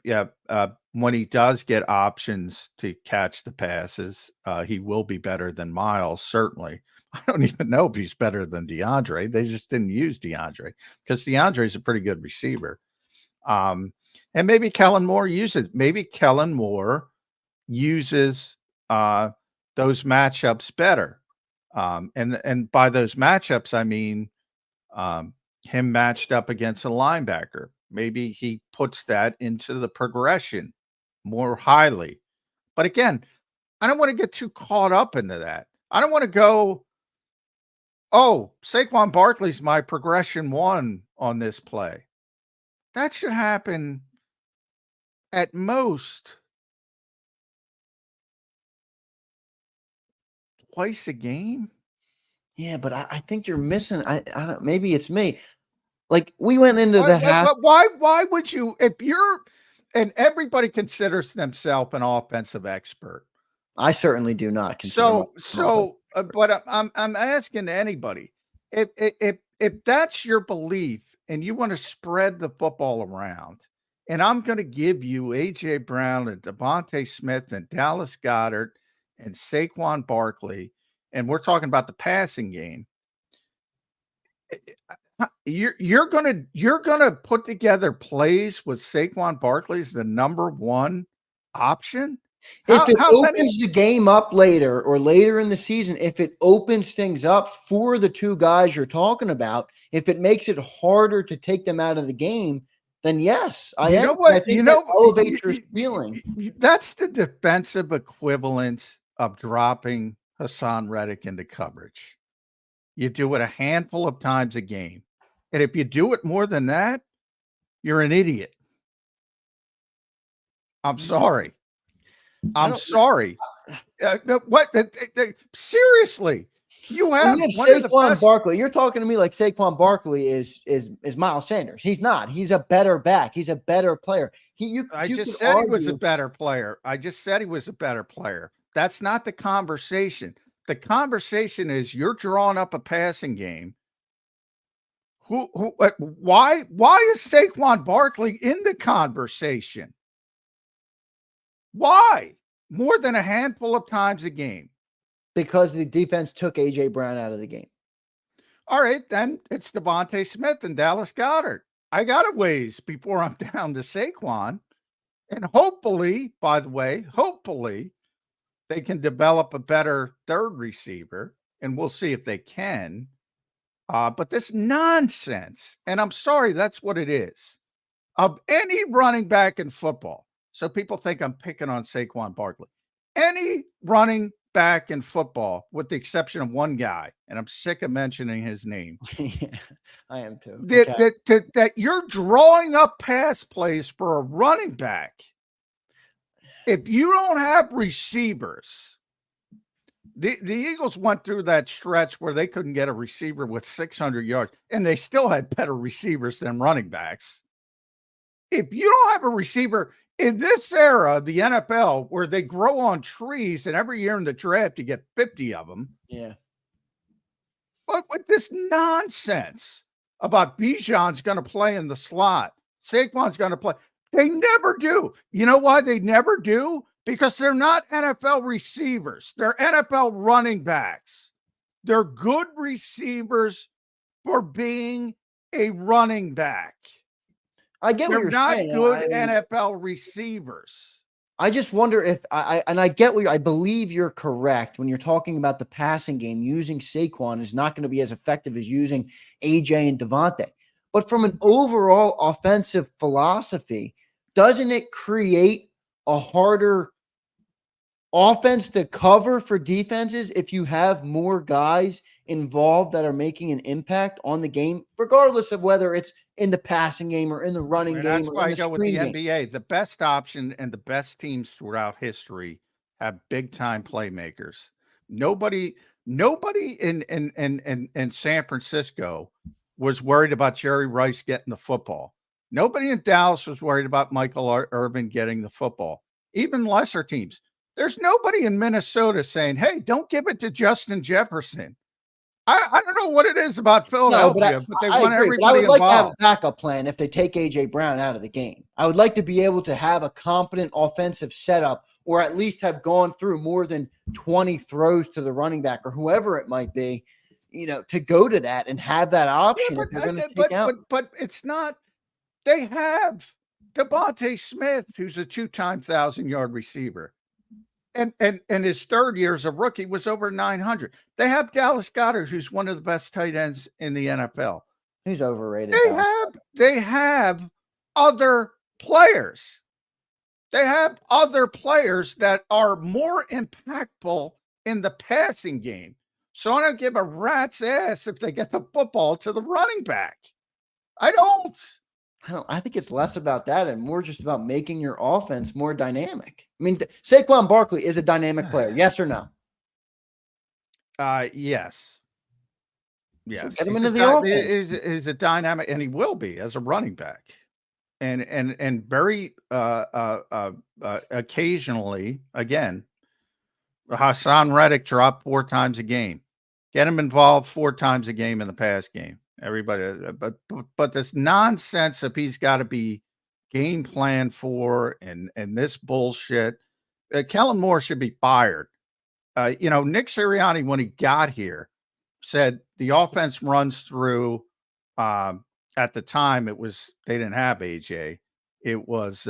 when he does get options to catch the passes, he will be better than Miles, certainly. I don't even know if he's better than DeAndre. They just didn't use DeAndre because DeAndre is a pretty good receiver. And maybe Kellen Moore uses those matchups better. And by those matchups, I mean him matched up against a linebacker. Maybe he puts that into the progression more highly. But again, I don't want to get too caught up into that. I don't want to go, oh, Saquon Barkley's my progression one on this play. That should happen at most twice a game. Yeah, but I think you're missing. I don't. Maybe it's me. Like we went into the half. Why would you? If you're, and everybody considers themselves an offensive expert. I certainly do not. But I'm asking anybody if that's your belief and you want to spread the football around, and I'm going to give you A.J. Brown and Devontae Smith and Dallas Goedert and Saquon Barkley, and we're talking about the passing game. You're gonna put together plays with Saquon Barkley as the number one option. If it opens the game up later or later in the season, if it opens things up for the two guys you're talking about, if it makes it harder to take them out of the game, then yes, I think that elevates your feeling. That's the defensive equivalent of dropping Hassan Reddick into coverage. You do it a handful of times a game. And if you do it more than that, you're an idiot. I'm sorry. Seriously, you have Saquon Barkley. You're talking to me like Saquon Barkley is Miles Sanders. He's not. He's a better back. He's a better player. I just said he was a better player. That's not the conversation. The conversation is you're drawing up a passing game. Why is Saquon Barkley in the conversation? Why? More than a handful of times a game. Because the defense took A.J. Brown out of the game. All right, then it's Devontae Smith and Dallas Goedert. I got a ways before I'm down to Saquon. And hopefully, by the way, they can develop a better third receiver, and we'll see if they can. But this nonsense, and I'm sorry, that's what it is, of any running back in football. So people think I'm picking on Saquon Barkley. Any running back in football, with the exception of one guy, and I'm sick of mentioning his name. Yeah, I am too. That you're drawing up pass plays for a running back. If you don't have receivers, the Eagles went through that stretch where they couldn't get a receiver with 600 yards, and they still had better receivers than running backs. If you don't have a receiver in this era of the NFL where they grow on trees and every year in the draft you get 50 of them. Yeah. But with this nonsense about Bijan's going to play in the slot, Saquon's going to play. They never do. You know why they never do? Because they're not NFL receivers. They're NFL running backs. They're good receivers for being a running back. I get what you're saying. They're not good NFL receivers. I just wonder if I get what I believe you're correct when you're talking about the passing game. Using Saquon is not going to be as effective as using AJ and Devontae. But from an overall offensive philosophy, doesn't it create a harder offense to cover for defenses if you have more guys involved that are making an impact on the game, regardless of whether it's in the passing game or in the running game? That's or why in I the go with the screen game? NBA. The best option and the best teams throughout history have big time playmakers. Nobody in San Francisco was worried about Jerry Rice getting the football. Nobody in Dallas was worried about Michael Irvin getting the football. Even lesser teams. There's nobody in Minnesota saying, "Hey, don't give it to Justin Jefferson." I don't know what it is about Philadelphia, but they want agree, everybody but I would like to have a involved. backup plan if they take AJ Brown out of the game. I would like to be able to have a competent offensive setup, or at least have gone through more than 20 throws to the running back or whoever it might be, to go to that and have that option if they're going to take out. But it's not. They have Devontae Smith, who's a 2-time 1,000-yard receiver. And his third year as a rookie was over 900. They have Dallas Goedert, who's one of the best tight ends in the NFL. Who's overrated? They have other players. They have other players that are more impactful in the passing game. So I don't give a rat's ass if they get the football to the running back. I don't. I think it's less about that and more just about making your offense more dynamic. I mean, Saquon Barkley is a dynamic player. Yes or no? Yes. Yes. So get him into the offense. He's a dynamic, and he will be as a running back. And very occasionally, again, Hassan Reddick dropped 4 times a game. Get him involved 4 times a game in the pass game. Everybody, but this nonsense of he's got to be game plan for and this bullshit. Kellen Moore should be fired. Nick Sirianni, when he got here, said the offense runs through. At the time, they didn't have AJ. It was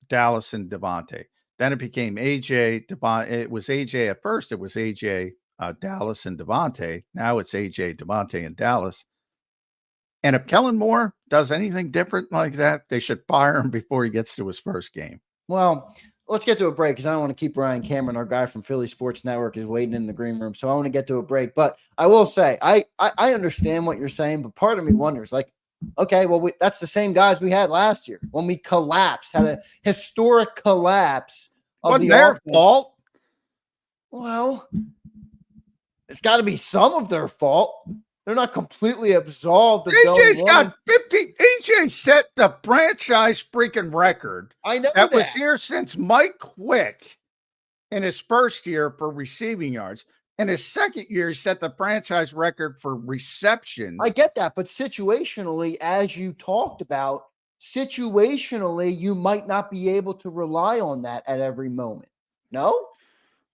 Dallas and Devontae. Then it became AJ. It was AJ at first. It was AJ, Dallas and Devontae. Now it's AJ, Devontae, and Dallas. And if Kellen Moore does anything different like that, they should fire him before he gets to his first game. Well, let's get to a break because I don't want to keep Ryan Cameron, our guy from Philly Sports Network, is waiting in the green room. So I want to get to a break. But I will say, I understand what you're saying, but part of me wonders, okay, well, that's the same guys we had last year when we collapsed, had a historic collapse. Wasn't their fault? Well, it's got to be some of their fault. They're not completely absolved. AJ's got 50. AJ set the franchise freaking record. I know that was here since Mike Quick in his first year for receiving yards. In his second year, he set the franchise record for receptions. I get that, but situationally, as you talked about, you might not be able to rely on that at every moment. No?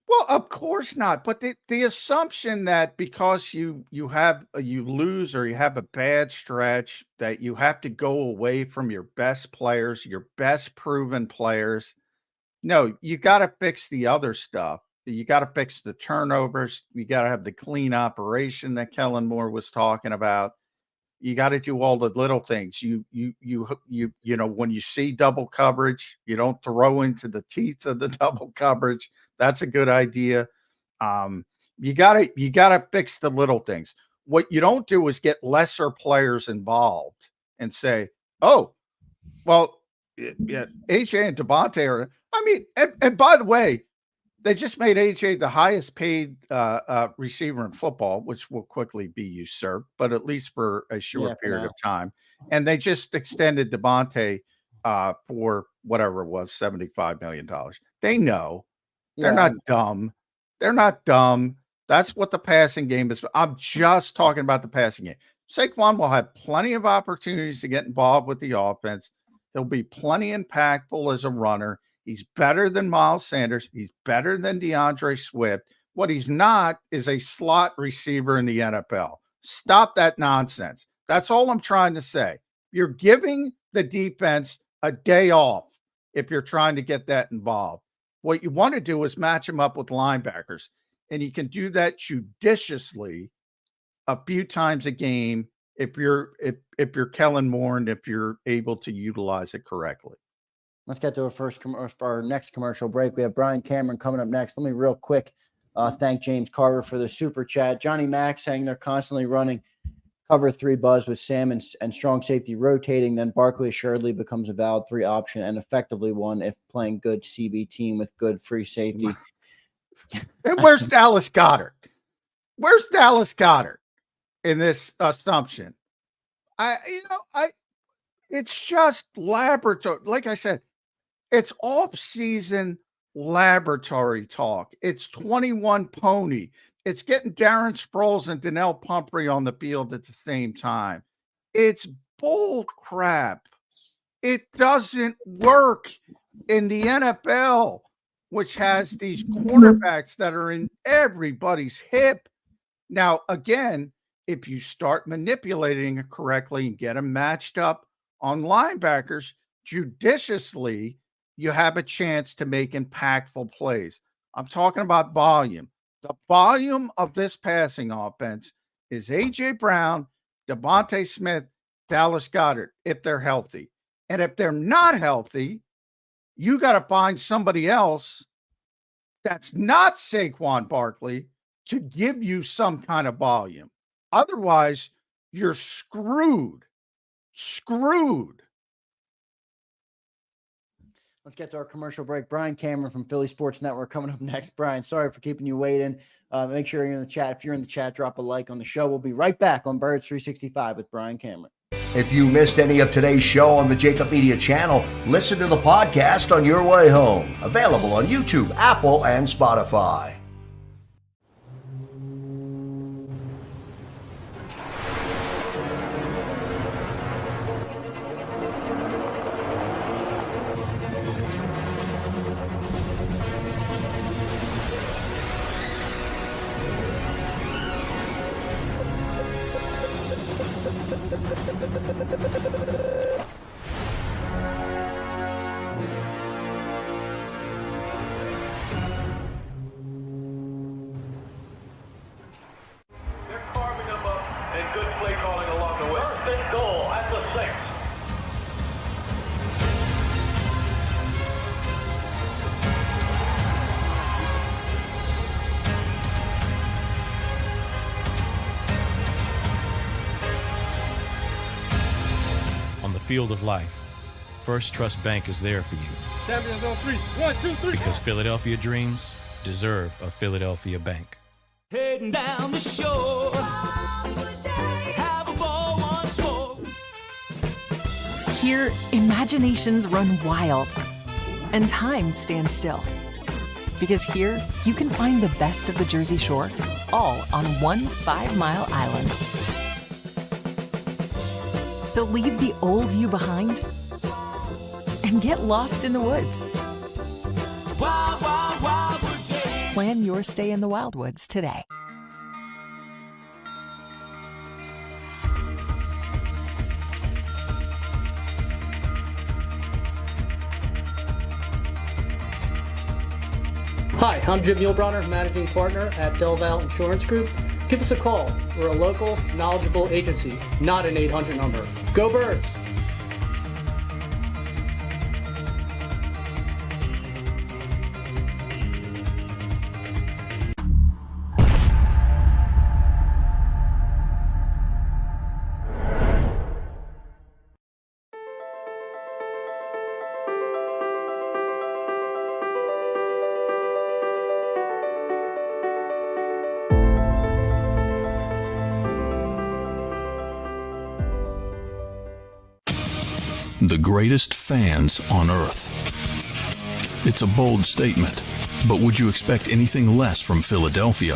Well, of course not. But the assumption that because you lose or you have a bad stretch, that you have to go away from your best players, your best proven players. No, you got to fix the other stuff. You got to fix the turnovers. You got to have the clean operation that Kellen Moore was talking about. You got to do all the little things. When you see double coverage, you don't throw into the teeth of the double coverage. That's a good idea. You gotta fix the little things. What you don't do is get lesser players involved and say, "Oh, well, yeah, AJ and Devontae are." I mean, and by the way, they just made AJ the highest paid receiver in football, which will quickly be usurped, but at least for a short period of time. And they just extended Devontae for whatever it was, $75 million. They know. They're not dumb. They're not dumb. That's what the passing game is. I'm just talking about the passing game. Saquon will have plenty of opportunities to get involved with the offense. He'll be plenty impactful as a runner. He's better than Miles Sanders. He's better than DeAndre Swift. What he's not is a slot receiver in the NFL. Stop that nonsense. That's all I'm trying to say. You're giving the defense a day off if you're trying to get that involved. What you want to do is match them up with linebackers, and you can do that judiciously a few times a game if you're Kellen Moore and if you're able to utilize it correctly. Let's get to our next commercial break. We have Brian Cameron coming up next. Let me real quick thank James Carter for the super chat. Johnny Mack saying they're constantly running cover 3 buzz with Sam and strong safety rotating. Then Barkley assuredly becomes a valid 3 option and effectively 1 if playing good CB team with good free safety. And where's Dallas Goedert? Where's Dallas Goedert in this assumption? It's just laboratory. Like I said, it's off-season laboratory talk. It's 21 pony. It's getting Darren Sproles and Donnell Pumphrey on the field at the same time. It's bull crap. It doesn't work in the NFL, which has these cornerbacks that are in everybody's hip. Now, again, if you start manipulating it correctly and get them matched up on linebackers judiciously, you have a chance to make impactful plays. I'm talking about volume. The volume of this passing offense is A.J. Brown, Devontae Smith, Dallas Goedert, if they're healthy. And if they're not healthy, you got to find somebody else that's not Saquon Barkley to give you some kind of volume. Otherwise, you're screwed. Screwed. Let's get to our commercial break. Brian Cameron from Philly Sports Network coming up next. Brian, sorry for keeping you waiting. Make sure you're in the chat. If you're in the chat, drop a like on the show. We'll be right back on Birds 365 with Brian Cameron. If you missed any of today's show on the JAKIB Media channel, listen to the podcast on your way home. Available on YouTube, Apple, and Spotify. Field of life, First Trust Bank is there for you. Champions on 3. 1, 2, 3. Because Philadelphia dreams deserve a Philadelphia bank. Heading down the shore, have a ball once more. Here, imaginations run wild and time stands still. Because here, you can find the best of the Jersey Shore, all on one 5-mile island. So leave the old you behind and get lost in the woods. Wild, wild, wildwood day. Plan your stay in the Wildwoods today. Hi, I'm Jim Muehlbronner, Managing Partner at Delval Insurance Group. Give us a call. We're a local, knowledgeable agency, not an 800 number. Go Birds! The greatest fans on earth. It's a bold statement, but would you expect anything less from Philadelphia?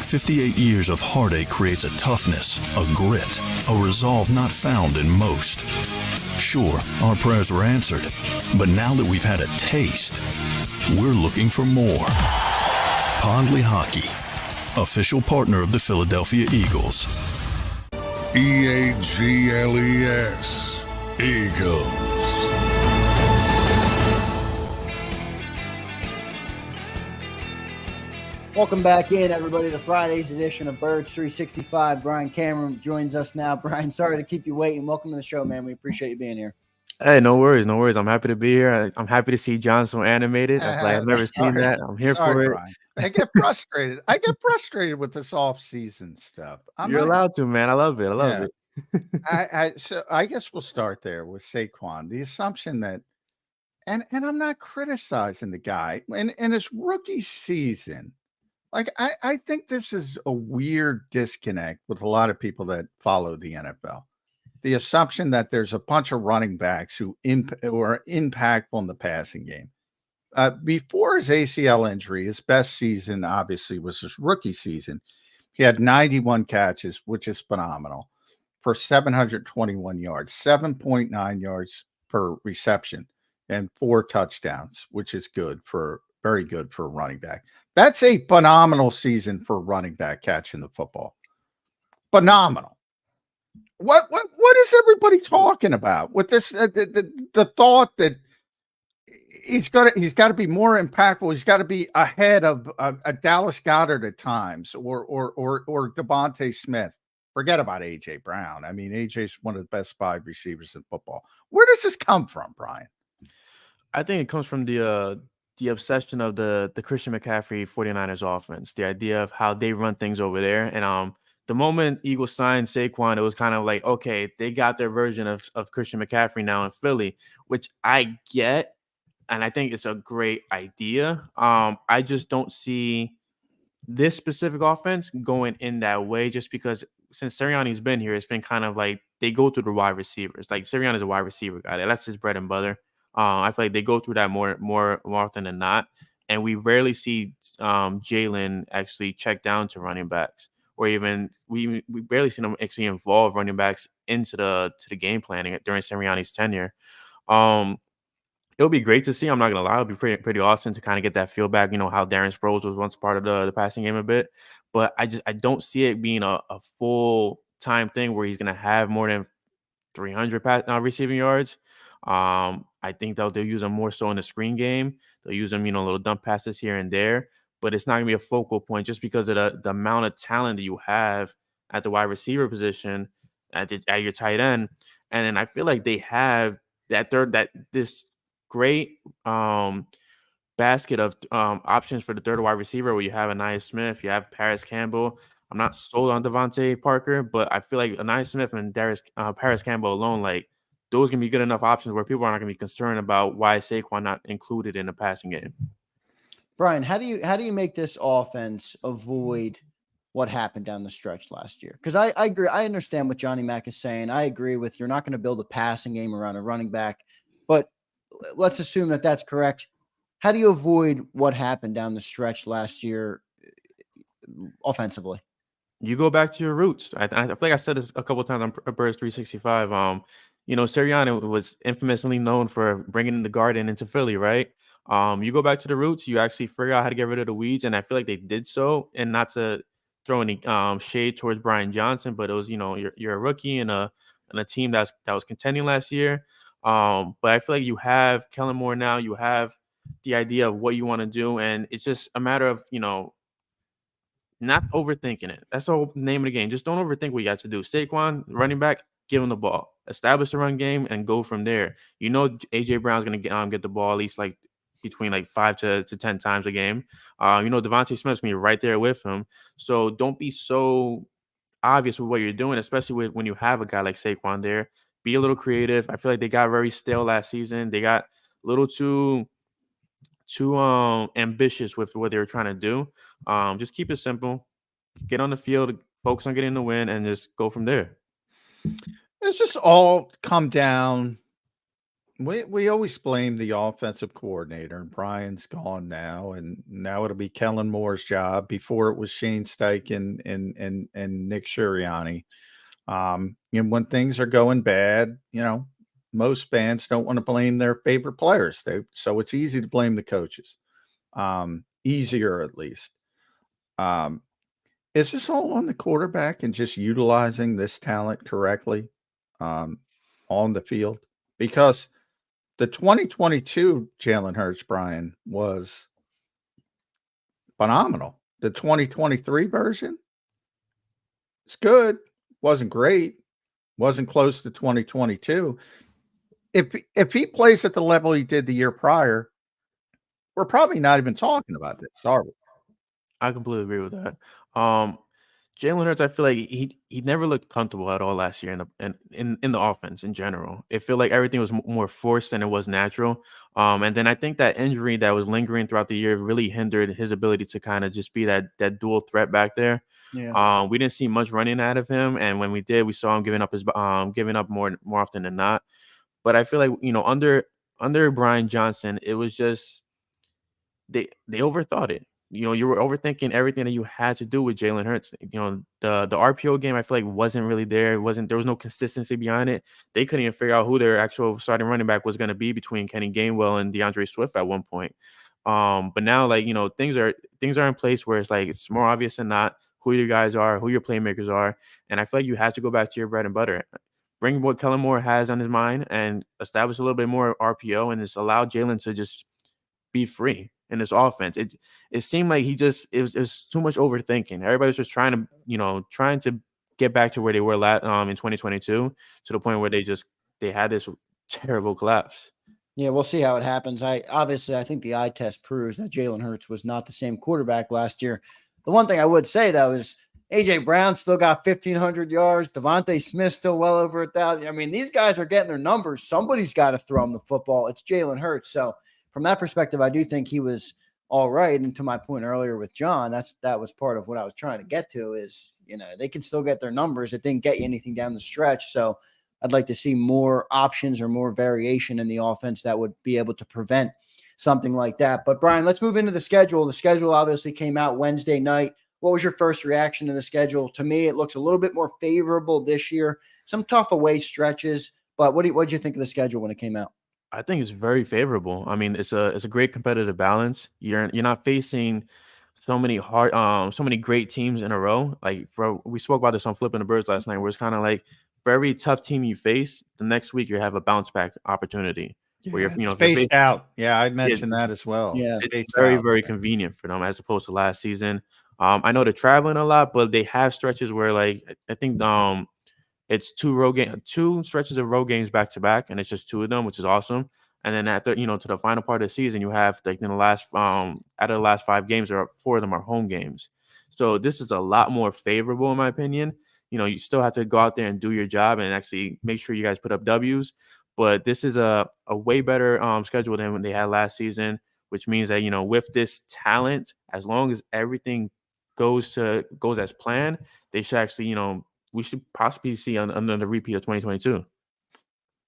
58 years of heartache creates a toughness, a grit, a resolve not found in most. Sure, our prayers were answered, but now that we've had a taste, we're looking for more. Pondley Hockey, official partner of the Philadelphia Eagles. EAGLES, Eagles. Welcome back in, everybody, to Friday's edition of Birds 365. Brian Cameron joins us now. Brian, sorry to keep you waiting. Welcome to the show, man. We appreciate you being here. Hey, no worries, no worries. I'm happy to be here. I'm happy to see John so animated. I've never seen that. I'm here for it. Brian. I get frustrated. I get frustrated with this off-season stuff. You're allowed to, man. I love it. I love it. So I guess we'll start there with Saquon. The assumption that, and I'm not criticizing the guy in his rookie season. Like, I think this is a weird disconnect with a lot of people that follow the NFL. The assumption that there's a bunch of running backs who are impactful in the passing game. Before his ACL injury, his best season obviously was his rookie season. He had 91 catches, which is phenomenal, for 721 yards, 7.9 yards per reception, and 4 touchdowns, which is very good for a running back. That's a phenomenal season for a running back catching the football. Phenomenal. What is everybody talking about with this? The thought that he's got to be more impactful. He's got to be ahead of a Dallas Goedert at times, or Devontae Smith. Forget about AJ Brown. I mean, AJ's one of the best 5 receivers in football. Where does this come from, Brian? I think it comes from the obsession of the Christian McCaffrey 49ers offense, the idea of how they run things over there. And the moment Eagles signed Saquon, it was kind of like, okay, they got their version of Christian McCaffrey now in Philly, which I get, and I think it's a great idea. I just don't see this specific offense going in that way, just because since Sirianni's been here, it's been kind of like they go through the wide receivers. Like, Sirianni's a wide receiver guy. That's his bread and butter. I feel like they go through that more often than not, and we rarely see Jalen actually check down to running backs, or even we barely see them actually involve running backs into the game planning during Sirianni's tenure. It'll be great to see. I'm not gonna lie, it'll be pretty awesome to kind of get that feel back. You know how Darren Sproles was once part of the passing game a bit, but I don't see it being a full time thing where he's gonna have more than 300 receiving yards. I think they'll use him more so in the screen game. They'll use him, little dump passes here and there, but it's not gonna be a focal point just because of the amount of talent that you have at the wide receiver position, at your tight end. And then I feel like they have this great basket of options for the third wide receiver, where you have Anais Smith, you have Paris Campbell. I'm not sold on Devontae Parker, but I feel like Anais Smith and Paris Campbell alone, like, those can be good enough options where people aren't going to be concerned about why Saquon not included in the passing game. Brian, how do you make this offense avoid what happened down the stretch last year? Because I agree. I understand what Johnny Mack is saying. I agree with you're not going to build a passing game around a running back, but let's assume that that's correct. How do you avoid what happened down the stretch last year offensively? You go back to your roots. I feel like I said this a couple of times on Birds 365. Sirianni was infamously known for bringing in the garden into Philly, right? You go back to the roots, you actually figure out how to get rid of the weeds, and I feel like they did so. And not to throw any shade towards Brian Johnson, but it was, you're a rookie in a team that was contending last year. But I feel like you have Kellen Moore now. You have the idea of what you want to do, and it's just a matter of not overthinking it. That's the whole name of the game. Just don't overthink what you have to do. Saquon, running back, give him the ball. Establish the run game and go from there. AJ Brown's going to get the ball at least like between 5 to 10 times a game. Devontae Smith's going to be right there with him. So don't be so obvious with what you're doing, especially when you have a guy like Saquon there. Be a little creative. I feel like they got very stale last season. They got a little too ambitious with what they were trying to do. Just keep it simple. Get on the field, focus on getting the win, and just go from there. It's just all come down. We always blame the offensive coordinator, and Brian's gone now, and now it'll be Kellen Moore's job. Before it was Shane Steichen and Nick Sirianni. And when things are going bad, most fans don't want to blame their favorite players. So it's easy to blame the coaches. Easier at least. Is this all on the quarterback and just utilizing this talent correctly on the field? Because the 2022 Jalen Hurts, Brian, was phenomenal. the 2023 version. It's good. Wasn't great. Wasn't close to 2022. If he plays at the level he did the year prior, we're probably not even talking about this, are we? I completely agree with that. Jalen Hurts, I feel like he never looked comfortable at all last year in the offense in general. It felt like everything was more forced than it was natural. And then I think that injury that was lingering throughout the year really hindered his ability to kind of just be that dual threat back there. Yeah. We didn't see much running out of him, and when we did, we saw him giving up more often than not. But I feel like under Brian Johnson, it was just they overthought it. You were overthinking everything that you had to do with Jalen Hurts. The RPO game, I feel like wasn't really there. There was no consistency behind it. They couldn't even figure out who their actual starting running back was going to be between Kenny Gainwell and DeAndre Swift at one point. But now, things are in place where it's more obvious than not who your guys are, who your playmakers are, and I feel like you have to go back to your bread and butter. Bring what Kellen Moore has on his mind and establish a little bit more RPO, and just allow Jalen to just be free in this offense. It seemed like it was too much overthinking. Everybody was just trying to get back to where they were in 2022, to the point where they had this terrible collapse. Yeah, we'll see how it happens. I think the eye test proves that Jalen Hurts was not the same quarterback last year. The one thing I would say, though, is A.J. Brown still got 1,500 yards. Devontae Smith still well over 1,000. I mean, these guys are getting their numbers. Somebody's got to throw them the football. It's Jalen Hurts. So from that perspective, I do think he was all right. And to my point earlier with John, that was part of what I was trying to get to is, they can still get their numbers. It didn't get you anything down the stretch. So I'd like to see more options or more variation in the offense that would be able to prevent something like that. But Brian, let's move into the schedule. The schedule obviously came out Wednesday night. What was your first reaction to the schedule? To me, it looks a little bit more favorable this year. Some tough away stretches, but what did you think of the schedule when it came out? I think it's very favorable. I mean, it's a great competitive balance. You're not facing so many great teams in a row. We spoke about this on Flipping the Birds last night, where it's kind of like for every tough team you face, the next week you have a bounce back opportunity. Where you're spaced out. Yeah, I mentioned that as well. Yeah, it's very convenient for them as opposed to last season. I know they're traveling a lot, but they have stretches where I think it's two stretches of road games back to back, and it's just two of them, which is awesome. And then after to the final part of the season, you have in the last out of the last 5 games, four of them are home games. So this is a lot more favorable in my opinion. You still have to go out there and do your job and actually make sure you guys put up W's. But this is a way better schedule than when they had last season, which means that, with this talent, as long as everything goes as planned, they should actually, we should possibly see another repeat of 2022.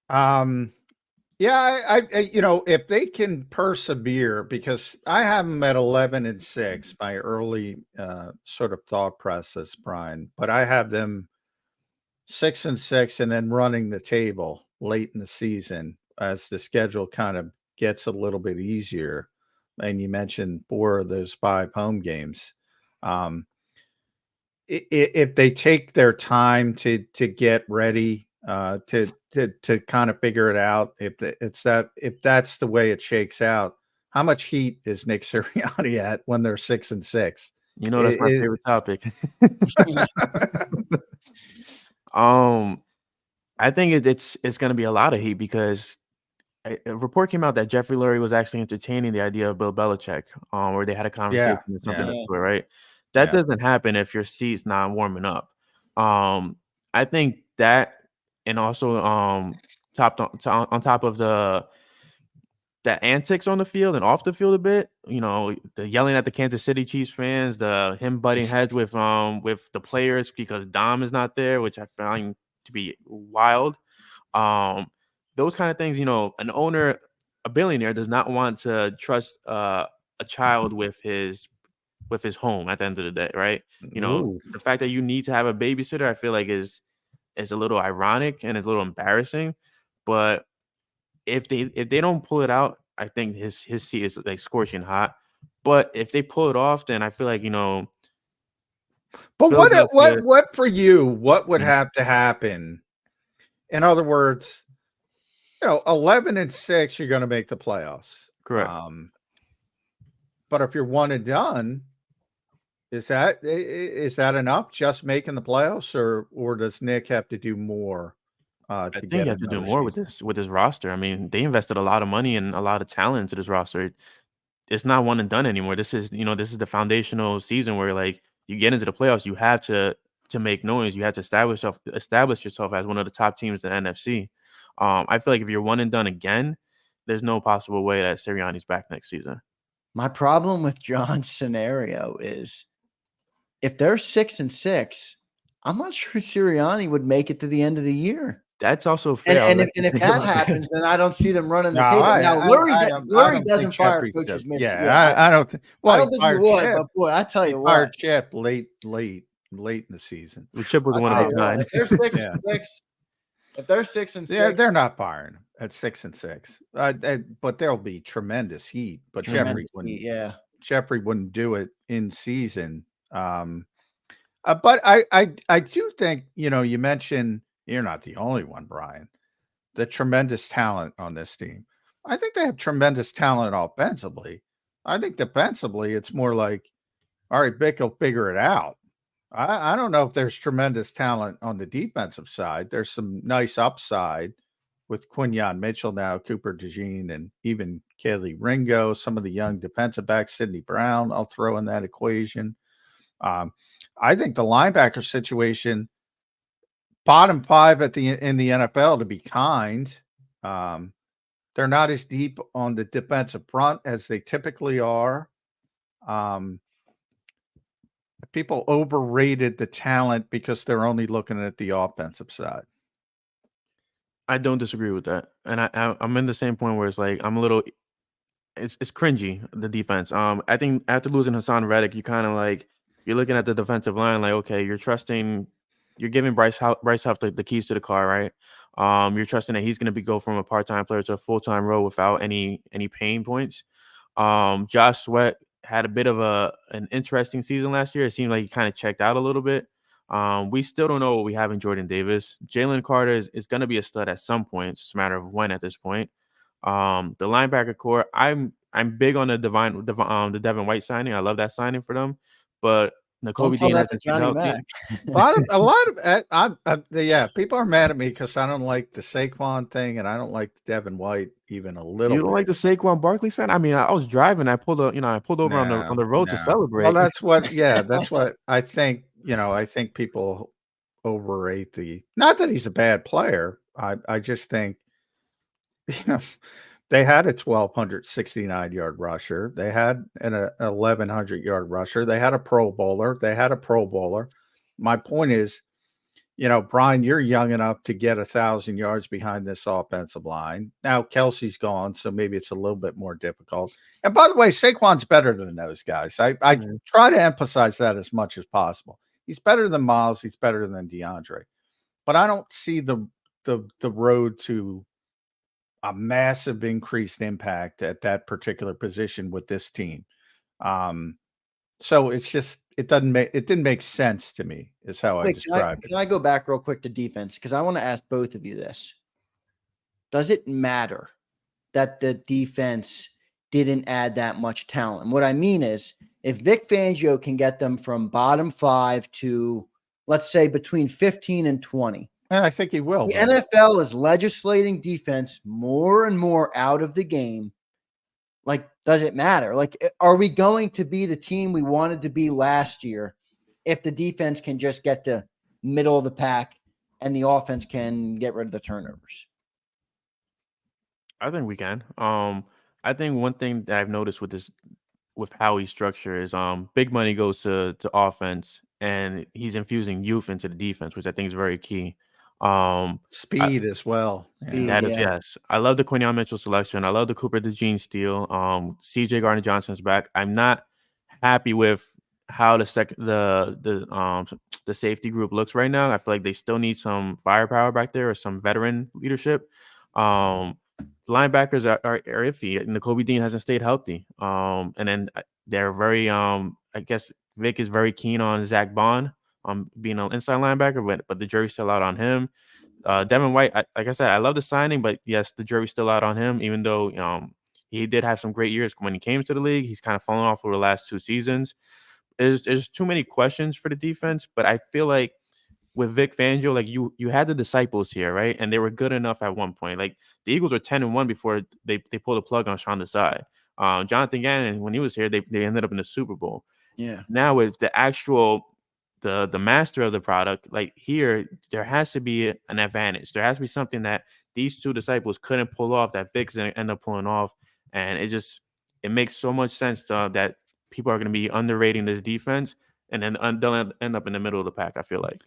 Yeah, I if they can persevere, because I have them at 11-6, my early sort of thought process, Brian, but I have them 6-6 and then running the table late in the season as the schedule kind of gets a little bit easier. And you mentioned 4 of those 5 home games. If they take their time to get ready, to kind of figure it out, if that's the way it shakes out, how much heat is Nick Sirianni at when they're 6-6? That's my favorite topic. I think it's going to be a lot of heat, because a report came out that Jeffrey Lurie was actually entertaining the idea of Bill Belichick, where they had a conversation or something like that, right? That doesn't happen if your seat's not warming up. I think that, and also on top of the antics on the field and off the field a bit, the yelling at the Kansas City Chiefs fans, him butting heads with the players because Dom is not there, which I find to be wild. Those kind of things, an owner, a billionaire, does not want to trust a child with his home at the end of the day, right? The fact that you need to have a babysitter, I feel like is a little ironic and it's a little embarrassing. But if they don't pull it out, I think his seat is scorching hot. But if they pull it off, then I feel like But what for you? What would have to happen? In other words, 11-6, you're going to make the playoffs. Correct. But if you're 1 and done, Is that enough? Just making the playoffs, or does Nick have to do more? I think you have to do more with this roster. I mean, they invested a lot of money and a lot of talent into this roster. It's not one and done anymore. This is the foundational season where like you get into the playoffs, you have to make noise. You have to establish yourself as one of the top teams in the NFC. I feel like if you're one and done again, there's no possible way that Sirianni's back next season. My problem with John's scenario is if they're 6-6, I'm not sure Sirianni would make it to the end of the year. That's also fair. And if that happens, then I don't see them running the table. Now, Lurie doesn't fire coaches mid-season. Yeah, I don't think. Well, I don't think he would, but boy, I tell you what. Fired Chip late in the season. The Chip was one of those nine. If they're 6-6, if they're 6-6, they're not firing him at 6-6. But there'll be tremendous heat. But Jeffrey wouldn't do it in season. But I do think, you mentioned, you're not the only one, Brian, the tremendous talent on this team. I think they have tremendous talent offensively. I think defensively, it's more like, all right, Vic will figure it out. I don't know if there's tremendous talent on the defensive side. There's some nice upside with Quinyon Mitchell now, Cooper DeJean, and even Kelly Ringo, some of the young defensive backs, Sidney Brown, I'll throw in that equation. I think the linebacker situation, bottom 5 in the NFL, to be kind. They're not as deep on the defensive front as they typically are. People overrated the talent because they're only looking at the offensive side. I don't disagree with that, and I'm in the same point where it's like I'm a little. It's cringy, the defense. I think after losing Hassan Reddick, you kind of like you're looking at the defensive line like, okay, you're giving Bryce Huff the keys to the car, right? You're trusting that he's going to go from a part-time player to a full-time role without any pain points. Josh Sweat had a bit of an interesting season last year. It seemed like he kind of checked out a little bit. We still don't know what we have in Jordan Davis. Jalen Carter is going to be a stud at some point. It's just a matter of when at this point. The linebacker core, I'm big on the Devin White signing. I love that signing for them, but Nakobe Dean has Johnny Mac. People are mad at me because I don't like the Saquon thing and I don't like Devin White even a little. You don't like the Saquon Barkley sign? I mean, I was driving. I pulled over on the road to celebrate. Well, that's what I think. I think people overrate not that he's a bad player. I just think, they had a 1,269-yard rusher. They had an 1,100-yard rusher. They had a Pro Bowler. My point is, Brian, you're young enough to get 1,000 yards behind this offensive line. Now, Kelsey's gone, so maybe it's a little bit more difficult. And by the way, Saquon's better than those guys. I try to emphasize that as much as possible. He's better than Miles. He's better than DeAndre. But I don't see the road to a massive increased impact at that particular position with this team. So it's just, it didn't make sense to me is how I described it. Can I go back real quick to defense? Because I want to ask both of you this. Does it matter that the defense didn't add that much talent? And what I mean is, if Vic Fangio can get them from bottom 5 to, let's say, between 15 and 20, and I think he will. The NFL is legislating defense more and more out of the game. Like, does it matter? Like, are we going to be the team we wanted to be last year if the defense can just get to middle of the pack and the offense can get rid of the turnovers? I think we can. I think one thing that I've noticed with how he structures big money goes to offense, and he's infusing youth into the defense, which I think is very key. Speed as well. Yes. I love the Quinyon Mitchell selection. I love the Cooper DeJean steal. CJ Gardner-Johnson's back. I'm not happy with how the safety group looks right now. I feel like they still need some firepower back there or some veteran leadership. Linebackers are iffy. Nakobe Dean hasn't stayed healthy. And then they're very I guess Vic is very keen on Zach Bond being an inside linebacker, but the jury's still out on him. Devin White, like I said, I love the signing, but yes, the jury's still out on him, even though he did have some great years when he came to the league. He's kind of fallen off over the last 2 seasons. there's too many questions for the defense, but I feel like with Vic Fangio, like you had the disciples here, right? And they were good enough at one point. Like the Eagles were 10-1 before they pulled the plug on Sean Desai. Jonathan Gannon, when he was here, they ended up in the Super Bowl. Yeah. Now with the actual the master of the product, like here, there has to be an advantage. There has to be something that these two disciples couldn't pull off that Vic's gonna end up pulling off. And it makes so much sense that people are going to be underrating this defense, and then they'll end up in the middle of the pack, I feel like.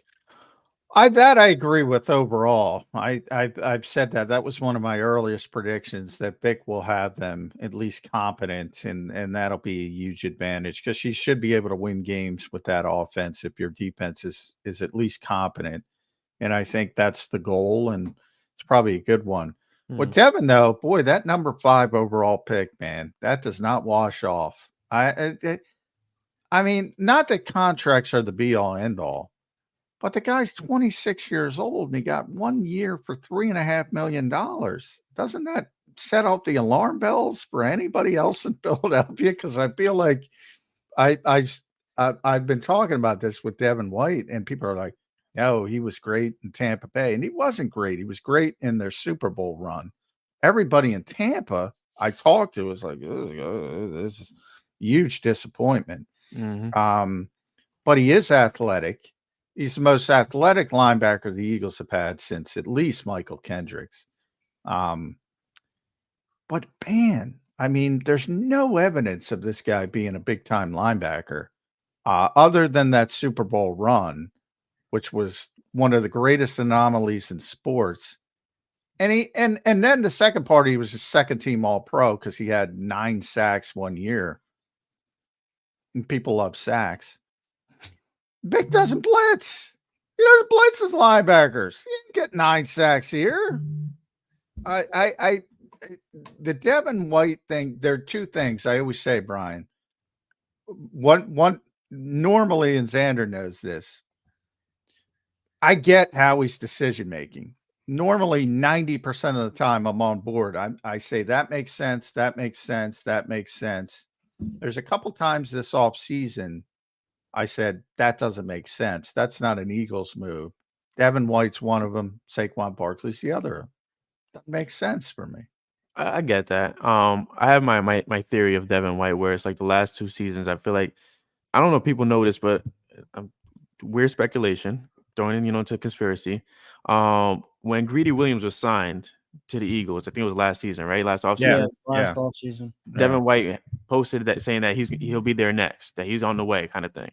I agree with overall. I've said that was one of my earliest predictions, that Vic will have them at least competent, and that'll be a huge advantage, because she should be able to win games with that offense if your defense is at least competent. And I think that's the goal, and it's probably a good one. With Devin, though, boy, that number 5 overall pick, man, that does not wash off. I mean, not that contracts are the be all end all, but the guy's 26 years old and he got 1 year for $3.5 million. Doesn't that set off the alarm bells for anybody else in Philadelphia? Because I feel like I've been talking about this with Devin White, and people are like, no, he was great in Tampa Bay. And he wasn't great. He was great in their Super Bowl run. Everybody in Tampa I talked to was like, this is huge disappointment. But he is athletic. He's the most athletic linebacker the Eagles have had since at least Michael Kendricks. But man, I mean, there's no evidence of this guy being a big-time linebacker other than that Super Bowl run, which was one of the greatest anomalies in sports. And then the second part, he was a second-team All-Pro because he had 9 sacks 1 year. And people love sacks. Vic doesn't blitz. He doesn't blitz his linebackers. He didn't get 9 sacks here. The Devin White thing, there are 2 things I always say, Brian. One normally, and Zander knows this, I get Howie's decision making. Normally, 90% of the time I'm on board. I say that makes sense, that makes sense, that makes sense. There's a couple times this offseason I said, that doesn't make sense. That's not an Eagles move. Devin White's one of them. Saquon Barkley's the other. That makes sense for me. I get that. I have my theory of Devin White, where it's like the last 2 seasons, I feel like, I don't know if people know this, but weird speculation, throwing in, to conspiracy. When Greedy Williams was signed to the Eagles, I think it was last season, right? Last offseason. Last offseason. Devin White posted that, saying that he'll be there next, that he's on the way, kind of thing.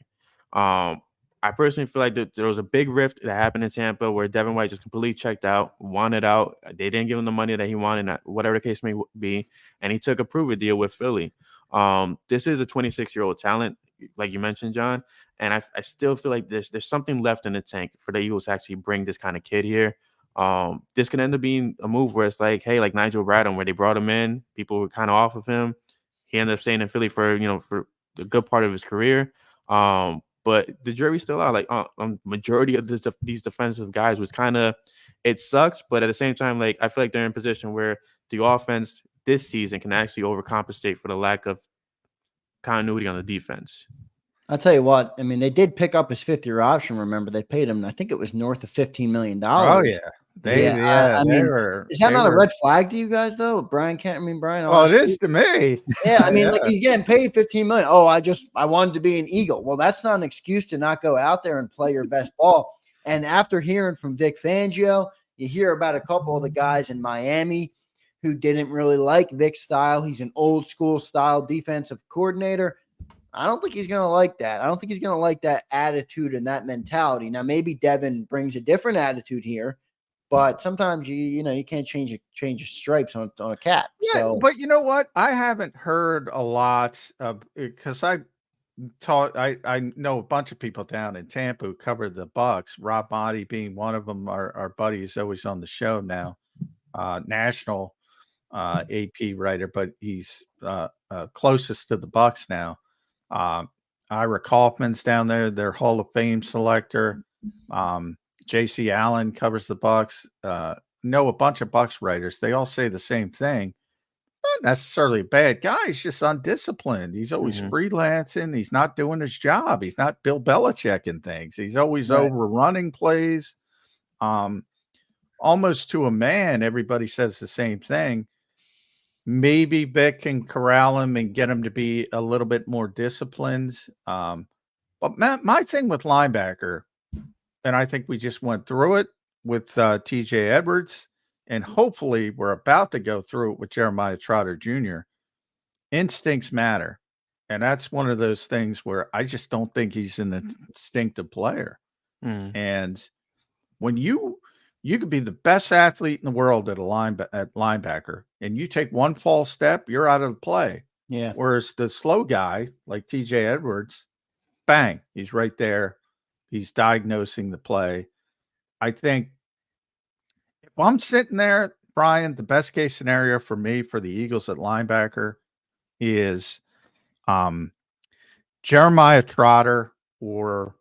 I personally feel like there was a big rift that happened in Tampa where Devin White just completely checked out, wanted out. They didn't give him the money that he wanted, whatever the case may be, and he took a prove-it deal with Philly. This is a 26-year-old talent, like you mentioned, John, and I still feel like there's something left in the tank for the Eagles to actually bring this kind of kid here. This could end up being a move where it's like, hey, like Nigel Bradham, where they brought him in, people were kind of off of him. He ended up staying in Philly for a good part of his career. But the jury's still out. Like majority of these defensive guys was kind of, it sucks, but at the same time, like I feel like they're in a position where the offense this season can actually overcompensate for the lack of continuity on the defense. I'll tell you what, I mean, they did pick up his 5th-year option. Remember, they paid him, I think it was north of $15 million. Oh, yeah. I mean, is that not a red flag to you guys, though? Brian can't, Brian. Well, it is to me. Yeah, I mean, like he's getting paid $15 million. Oh, I wanted to be an Eagle. Well, that's not an excuse to not go out there and play your best ball. And after hearing from Vic Fangio, you hear about a couple of the guys in Miami who didn't really like Vic's style. He's an old school style defensive coordinator. I don't think he's going to like that. I don't think he's going to like that attitude and that mentality. Now, maybe Devin brings a different attitude here, but sometimes you can't change stripes on a cat. Yeah, so. But you know what? I haven't heard a lot of, because I know a bunch of people down in Tampa who covered the Bucs. Rob Motti being one of them. Our buddy is always on the show now, national AP writer, but he's closest to the Bucs now. Ira Kaufman's down there, their Hall of Fame selector. JC Allen covers the Bucs. Know a bunch of Bucs writers. They all say the same thing. not necessarily a bad guy. He's just undisciplined. He's always freelancing. He's not doing his job. He's not Bill Belichick and things. He's always overrunning plays. Almost to a man, everybody says the same thing. Maybe Vic can corral him and get him to be a little bit more disciplined. But my thing with linebacker, and I think we just went through it with TJ Edwards, and hopefully we're about to go through it with Jeremiah Trotter Jr. Instincts matter. And that's one of those things where I just don't think he's an instinctive player. And when you could be the best athlete in the world at linebacker, and you take one false step, you're out of the play. Yeah. Whereas the slow guy like TJ Edwards, bang, he's right there. He's diagnosing the play. I think if I'm sitting there, Brian, the best case scenario for me for the Eagles at linebacker is Jeremiah Trotter or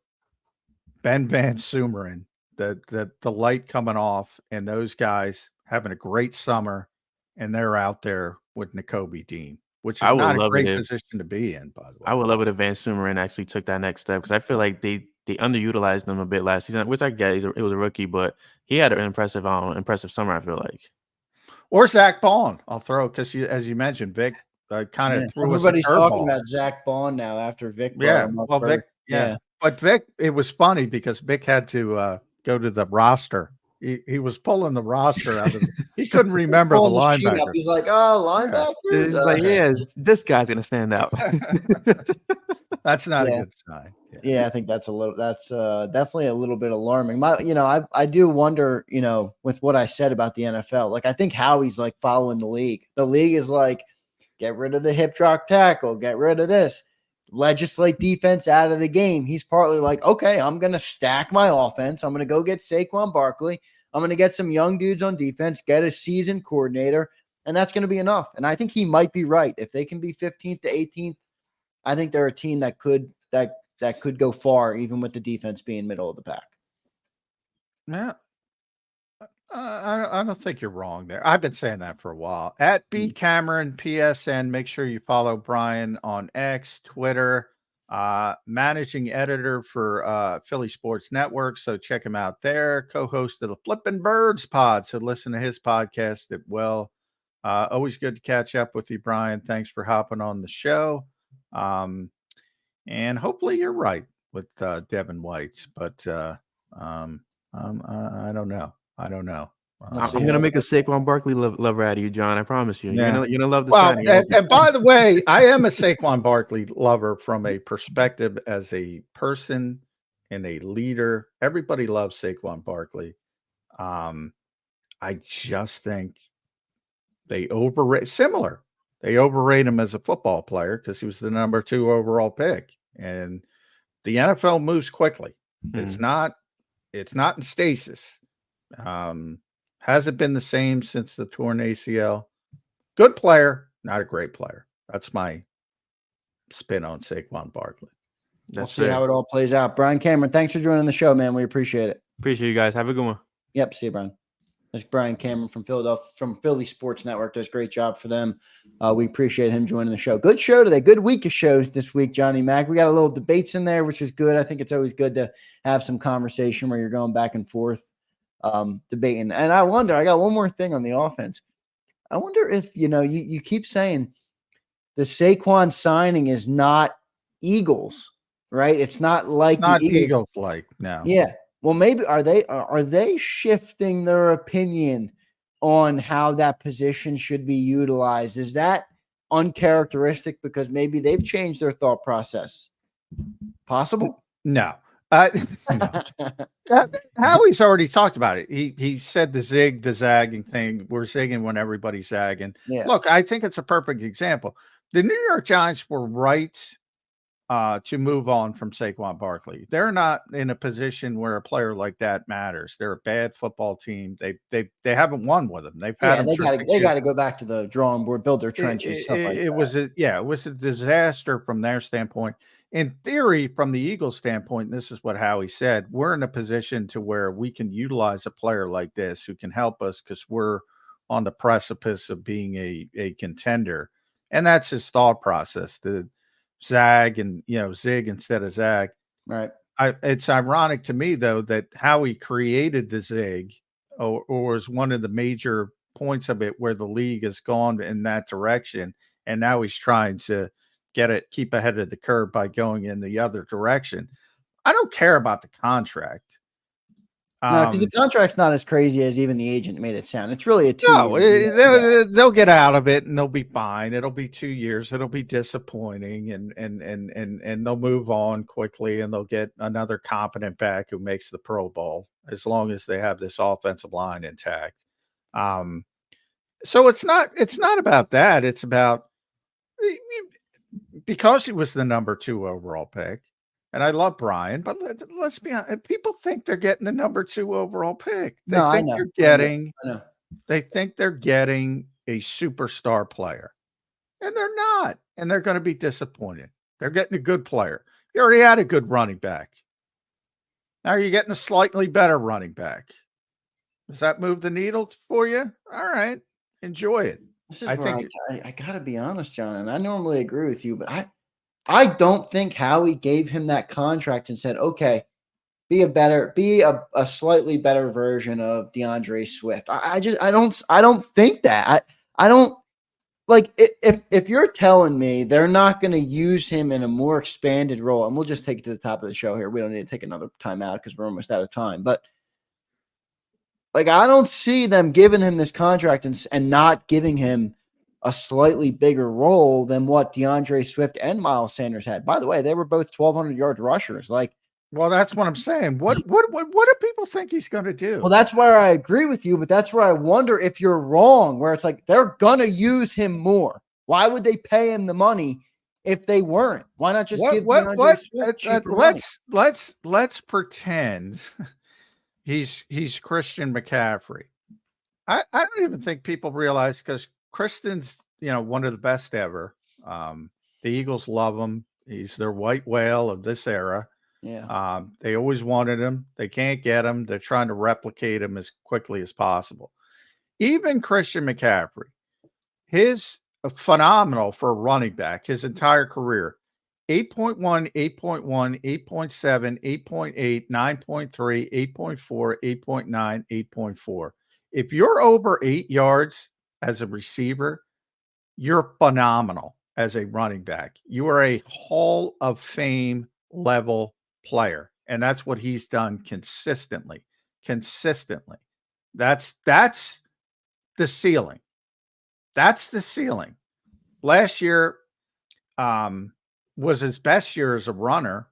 Ben Van Sumeren. The light coming off, and those guys having a great summer, and they're out there with Nakobe Dean, which is not a great position to be in, by the way. I would love it if Van Sumeren actually took that next step, because I feel like they underutilized him a bit last season, which I get it was a rookie, but he had an impressive summer, I feel like. Or Zach Bond, I'll throw, because as you mentioned, Vic kind of threw us a Everybody's talking curveball. about Zach Bond now after Vic. Vic, but Vic, it was funny because Vic had to go to the roster. He was pulling the roster out of he couldn't remember the linebacker. He's like, linebackers. He's like, this guy's gonna stand out. That's not a good sign. Yeah, I think that's definitely a little bit alarming. I do wonder, with what I said about the NFL, like I think Howie's like following the league. The league is like, get rid of the hip drop tackle, get rid of this, legislate defense out of the game. He's partly like, okay, I'm going to stack my offense. I'm going to go get Saquon Barkley. I'm going to get some young dudes on defense, get a seasoned coordinator, and that's going to be enough. And I think he might be right. If they can be 15th to 18th, I think they're a team that could go far, even with the defense being middle of the pack. Yeah. I don't think you're wrong there. I've been saying that for a while. At B Cameron PSN, make sure you follow Brian on X, Twitter, managing editor for Philly Sports Network. So check him out there. Co-host of the Flippin' Birds pod. So listen to his podcast as well. Always good to catch up with you, Brian. Thanks for hopping on the show. And hopefully you're right with Devin White, but I don't know. I'm going to make a Saquon Barkley lover out of you, John. I promise you. Yeah. You're gonna love the well, signing. and by the way, I am a Saquon Barkley lover from a perspective as a person and a leader. Everybody loves Saquon Barkley. I just think they overrate him as a football player because he was the number 2 overall pick. And the NFL moves quickly. It's not in stasis. Hasn't been the same since the torn ACL. Good player, not a great player. That's my spin on Saquon Barkley. We'll see how it all plays out. Brian Cameron, thanks for joining the show, man. We appreciate it. Appreciate you guys. Have a good one. Yep. See you, Brian. There's Brian Cameron from Philadelphia, from Philly Sports Network. Does a great job for them. We appreciate him joining the show. Good show today. Good week of shows this week, Johnny Mac. We got a little debates in there, which is good. I think it's always good to have some conversation where you're going back and forth, debating. And I wonder, I got one more thing on the offense. I wonder if, you keep saying the Saquon signing is not Eagles, right? It's not like it's not Eagles like now. Yeah. Well, maybe are they shifting their opinion on how that position should be utilized? Is that uncharacteristic because maybe they've changed their thought process? Possible? No. Howie's already talked about it. He said the zagging thing. We're zigging when everybody's zagging. Yeah. Look, I think it's a perfect example. The New York Giants were right to move on from Saquon Barkley. They're not in a position where a player like that matters. They're a bad football team. They haven't won with him. They got to go back to the drawing board, build their trenches. It was a disaster from their standpoint. In theory, from the Eagles standpoint, this is what Howie said. We're in a position to where we can utilize a player like this who can help us because we're on the precipice of being a contender. And that's his thought process, the zag and, zig instead of zag. Right. It's ironic to me, though, that how he created the zig or is one of the major points of it where the league has gone in that direction. And now he's trying to keep ahead of the curve by going in the other direction. I don't care about the contract. No, because the contract's not as crazy as even the agent made it sound. It's really a 2 No, year. they'll get out of it and they'll be fine. It'll be 2 years. It'll be disappointing and they'll move on quickly and they'll get another competent back who makes the Pro Bowl as long as they have this offensive line intact. So it's not about that. It's about because he was the number 2 overall pick. And I love Brian, but let's be honest. People think they're getting the number 2 overall pick. They think they're getting a superstar player, and they're not. And they're going to be disappointed. They're getting a good player. You already had a good running back. Now you're getting a slightly better running back. Does that move the needle for you? All right, enjoy it. This is I got to be honest, John, and I normally agree with you, but I don't think Howie gave him that contract and said, okay, be a slightly better version of DeAndre Swift. I don't think that. I don't like if you're telling me they're not going to use him in a more expanded role, and we'll just take it to the top of the show here. We don't need to take another time out because we're almost out of time. But like, I don't see them giving him this contract and not giving him a slightly bigger role than what DeAndre Swift and Miles Sanders had. By the way, they were both 1,200-yard rushers. Like, well, that's what I'm saying. What do people think he's going to do? Well, that's where I agree with you, but that's where I wonder if you're wrong, where it's like they're going to use him more. Why would they pay him the money if they weren't? Why not just give DeAndre Swift let's pretend he's Christian McCaffrey. I don't even think people realize, because Kristen's, one of the best ever. The Eagles love him. He's their white whale of this era. Yeah. They always wanted him. They can't get him. They're trying to replicate him as quickly as possible. Even Christian McCaffrey, his phenomenal for a running back, his entire career, 8.1, 8.1, 8.7, 8.8, 9.3, 8.4, 8.9, 8.4. If you're over 8 yards as a receiver, you're phenomenal as a running back. You are a Hall of Fame level player. And that's what he's done consistently. That's the ceiling. That's the ceiling. Last year was his best year as a runner,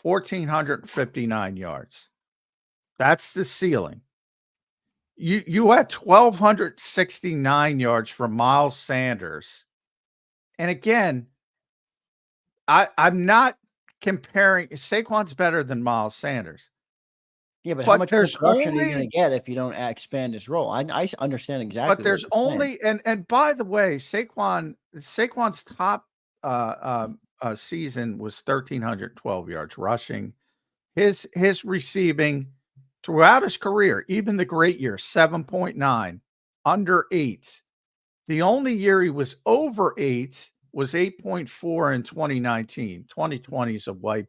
1,459 yards. That's the ceiling. You had 1,269 yards from Miles Sanders. And again, I'm not comparing. Saquon's better than Miles Sanders. Yeah, but how much production are you going to get if you don't expand his role? I understand exactly. But there's only and by the way, Saquon's top season was 1,312 yards rushing. His receiving throughout his career, even the great year, 7.9, under 8. The only year he was over 8 was 8.4 in 2019. 2020 is a wipe.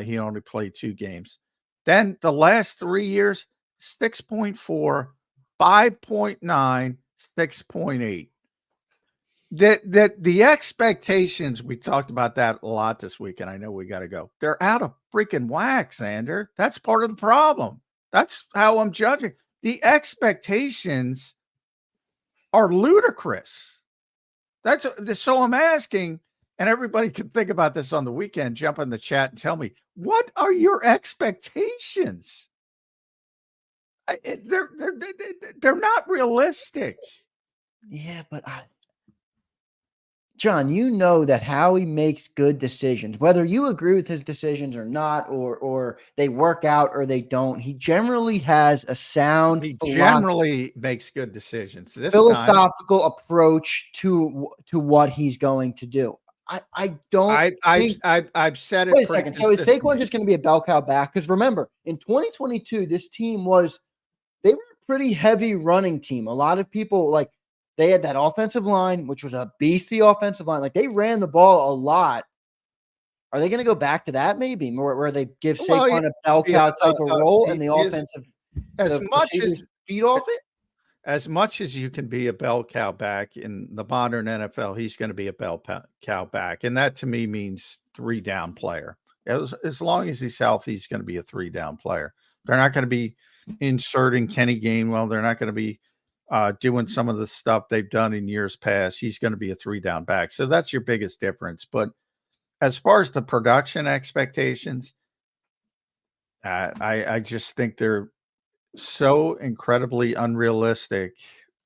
He only played 2 games. Then the last 3 years, 6.4, 5.9, 6.8. The expectations, we talked about that a lot this week, and I know we got to go. They're out of freaking whack, Zander. That's part of the problem. That's how I'm judging. The expectations are ludicrous. So I'm asking, and everybody can think about this on the weekend, jump in the chat and tell me, what are your expectations? They're not realistic. Yeah, but John, you know that Howie makes good decisions, whether you agree with his decisions or not, or they work out or they don't. He generally has a sound. He generally makes good decisions. Philosophical approach to what he's going to do. I've said it. Wait a second. So is Saquon just going to be a bell cow back? Because remember, in 2022, this team they were a pretty heavy running team. A lot of people, like, they had that offensive line, which was a beastly offensive line. Like, they ran the ball a lot. Are they going to go back to that maybe more where they give Saquon a bell cow type of role and the offensive as much as feed off it? As much as you can be a bell cow back in the modern NFL, he's going to be a bell cow back. And that to me means 3-down player. As long as he's healthy, he's going to be a 3-down player. They're not going to be inserting Kenny Gainwell. They're not going to be doing some of the stuff they've done in years past. He's going to be a 3-down back. So that's your biggest difference. But as far as the production expectations, I just think they're so incredibly unrealistic.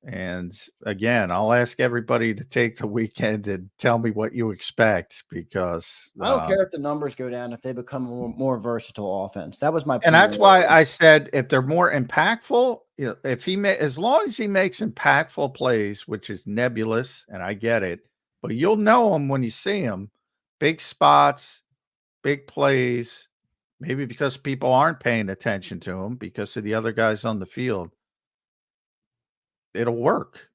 And again, I'll ask everybody to take the weekend and tell me what you expect, because I don't care if the numbers go down if they become a more versatile offense. That was my point. And that's why I said if they're more impactful, if as long as he makes impactful plays, which is nebulous, and I get it, but you'll know him when you see him. Big spots, big plays. Maybe because people aren't paying attention to him because of the other guys on the field, it'll work.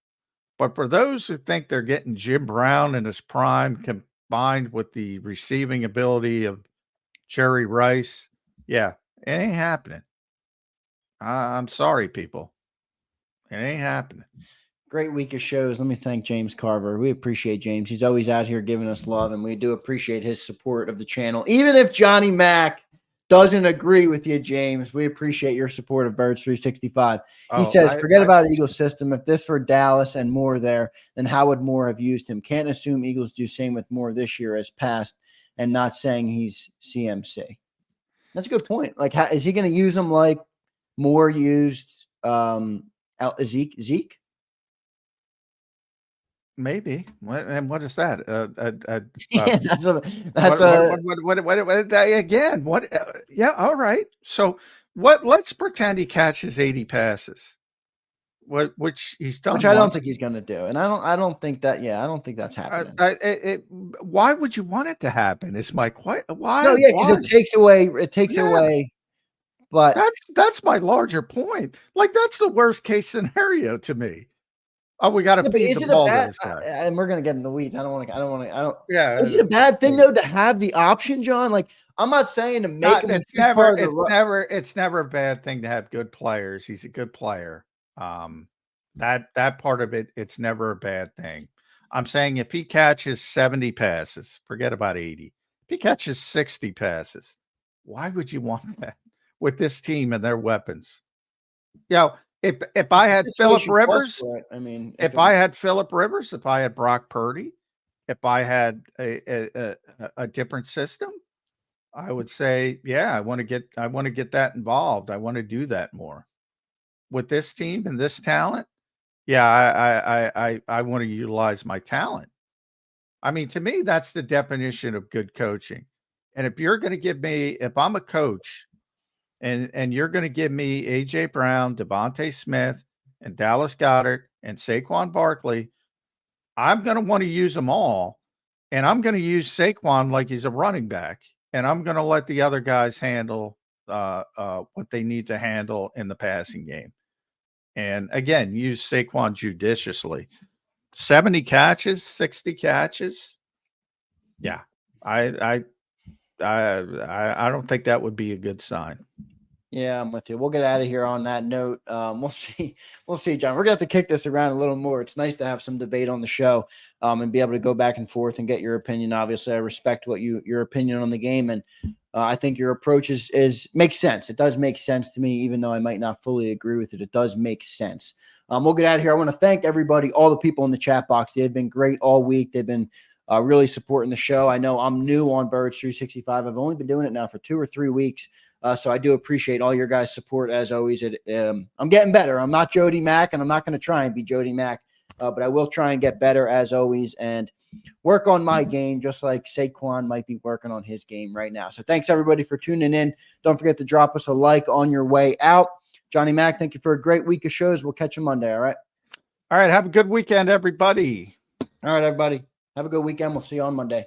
But for those who think they're getting Jim Brown in his prime combined with the receiving ability of Jerry Rice, yeah, it ain't happening. I'm sorry, people. It ain't happening. Great week of shows. Let me thank James Carver. We appreciate James. He's always out here giving us love, and we do appreciate his support of the channel. Even if Johnny Mac doesn't agree with you, James, we appreciate your support of Birds 365. He says, forget about Eagles system. If this were Dallas and Moore there, then how would Moore have used him? Can't assume Eagles do same with Moore this year as past, and not saying he's CMC. That's a good point. Like, how, is he going to use him like Moore used Zeke? Maybe. What is that? Again. Yeah. All right. So let's pretend he catches 80 passes. Which he's done. Which I don't think he's going to do. And I don't think that. Yeah, I don't think that's happening. Why would you want it to happen? It's my why? No, yeah, because it takes away. But that's my larger point. Like, that's the worst case scenario to me. Oh, we got to feed the ball to this guy. And we're gonna get in the weeds. I don't want to. Yeah. Is it a bad thing though to have the option, John? Like, I'm not saying to make him. It's never a bad thing to have good players. He's a good player. That part of it, it's never a bad thing. I'm saying if he catches 70 passes, forget about 80. If he catches 60 passes, why would you want that with this team and their weapons? If I had Phillip Rivers, if I had Phillip Rivers, if I had Brock Purdy, if I had a different system, I would say, yeah, I want to get that involved. I want to do that more with this team and this talent. Yeah, I want to utilize my talent. I mean, to me, that's the definition of good coaching. And if you're going to give me, if I'm a coach, and you're going to give me A.J. Brown, Devontae Smith, and Dallas Goedert, and Saquon Barkley, I'm going to want to use them all. And I'm going to use Saquon like he's a running back. And I'm going to let the other guys handle what they need to handle in the passing game. And again, use Saquon judiciously. 70 catches, 60 catches. Yeah, I don't think that would be a good sign. Yeah, I'm with you. We'll get out of here on that note. We'll see, John. We're gonna have to kick this around a little more. It's nice to have some debate on the show, and be able to go back and forth and get your opinion. Obviously, I respect your opinion on the game, and I think your approach is makes sense. It does make sense to me, even though I might not fully agree with it. It does make sense. We'll get out of here. I want to thank everybody, all the people in the chat box. They've been great all week. They've been really supporting the show. I know I'm new on Birds 365. I've only been doing it now for 2 or 3 weeks. So I do appreciate all your guys' support as always. I'm getting better. I'm not Jody Mack, and I'm not going to try and be Jody Mack, but I will try and get better as always and work on my game, just like Saquon might be working on his game right now. So thanks everybody for tuning in. Don't forget to drop us a like on your way out. Johnny Mack, thank you for a great week of shows. We'll catch you Monday. All right. All right. Have a good weekend, everybody. All right, everybody. Have a good weekend. We'll see you on Monday.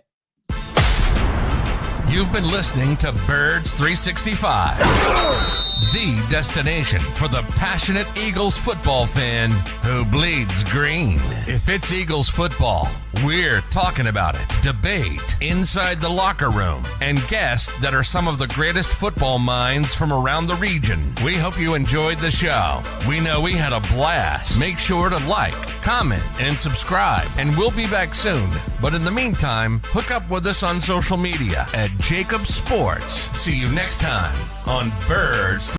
You've been listening to Birds 365. the destination for the passionate Eagles football fan who bleeds green. If it's Eagles football, we're talking about it. Debate, inside the locker room, and guests that are some of the greatest football minds from around the region. We hope you enjoyed the show. We know we had a blast. Make sure to like, comment, and subscribe, and we'll be back soon. But in the meantime, hook up with us on social media at JAKIB Sports. See you next time on Birds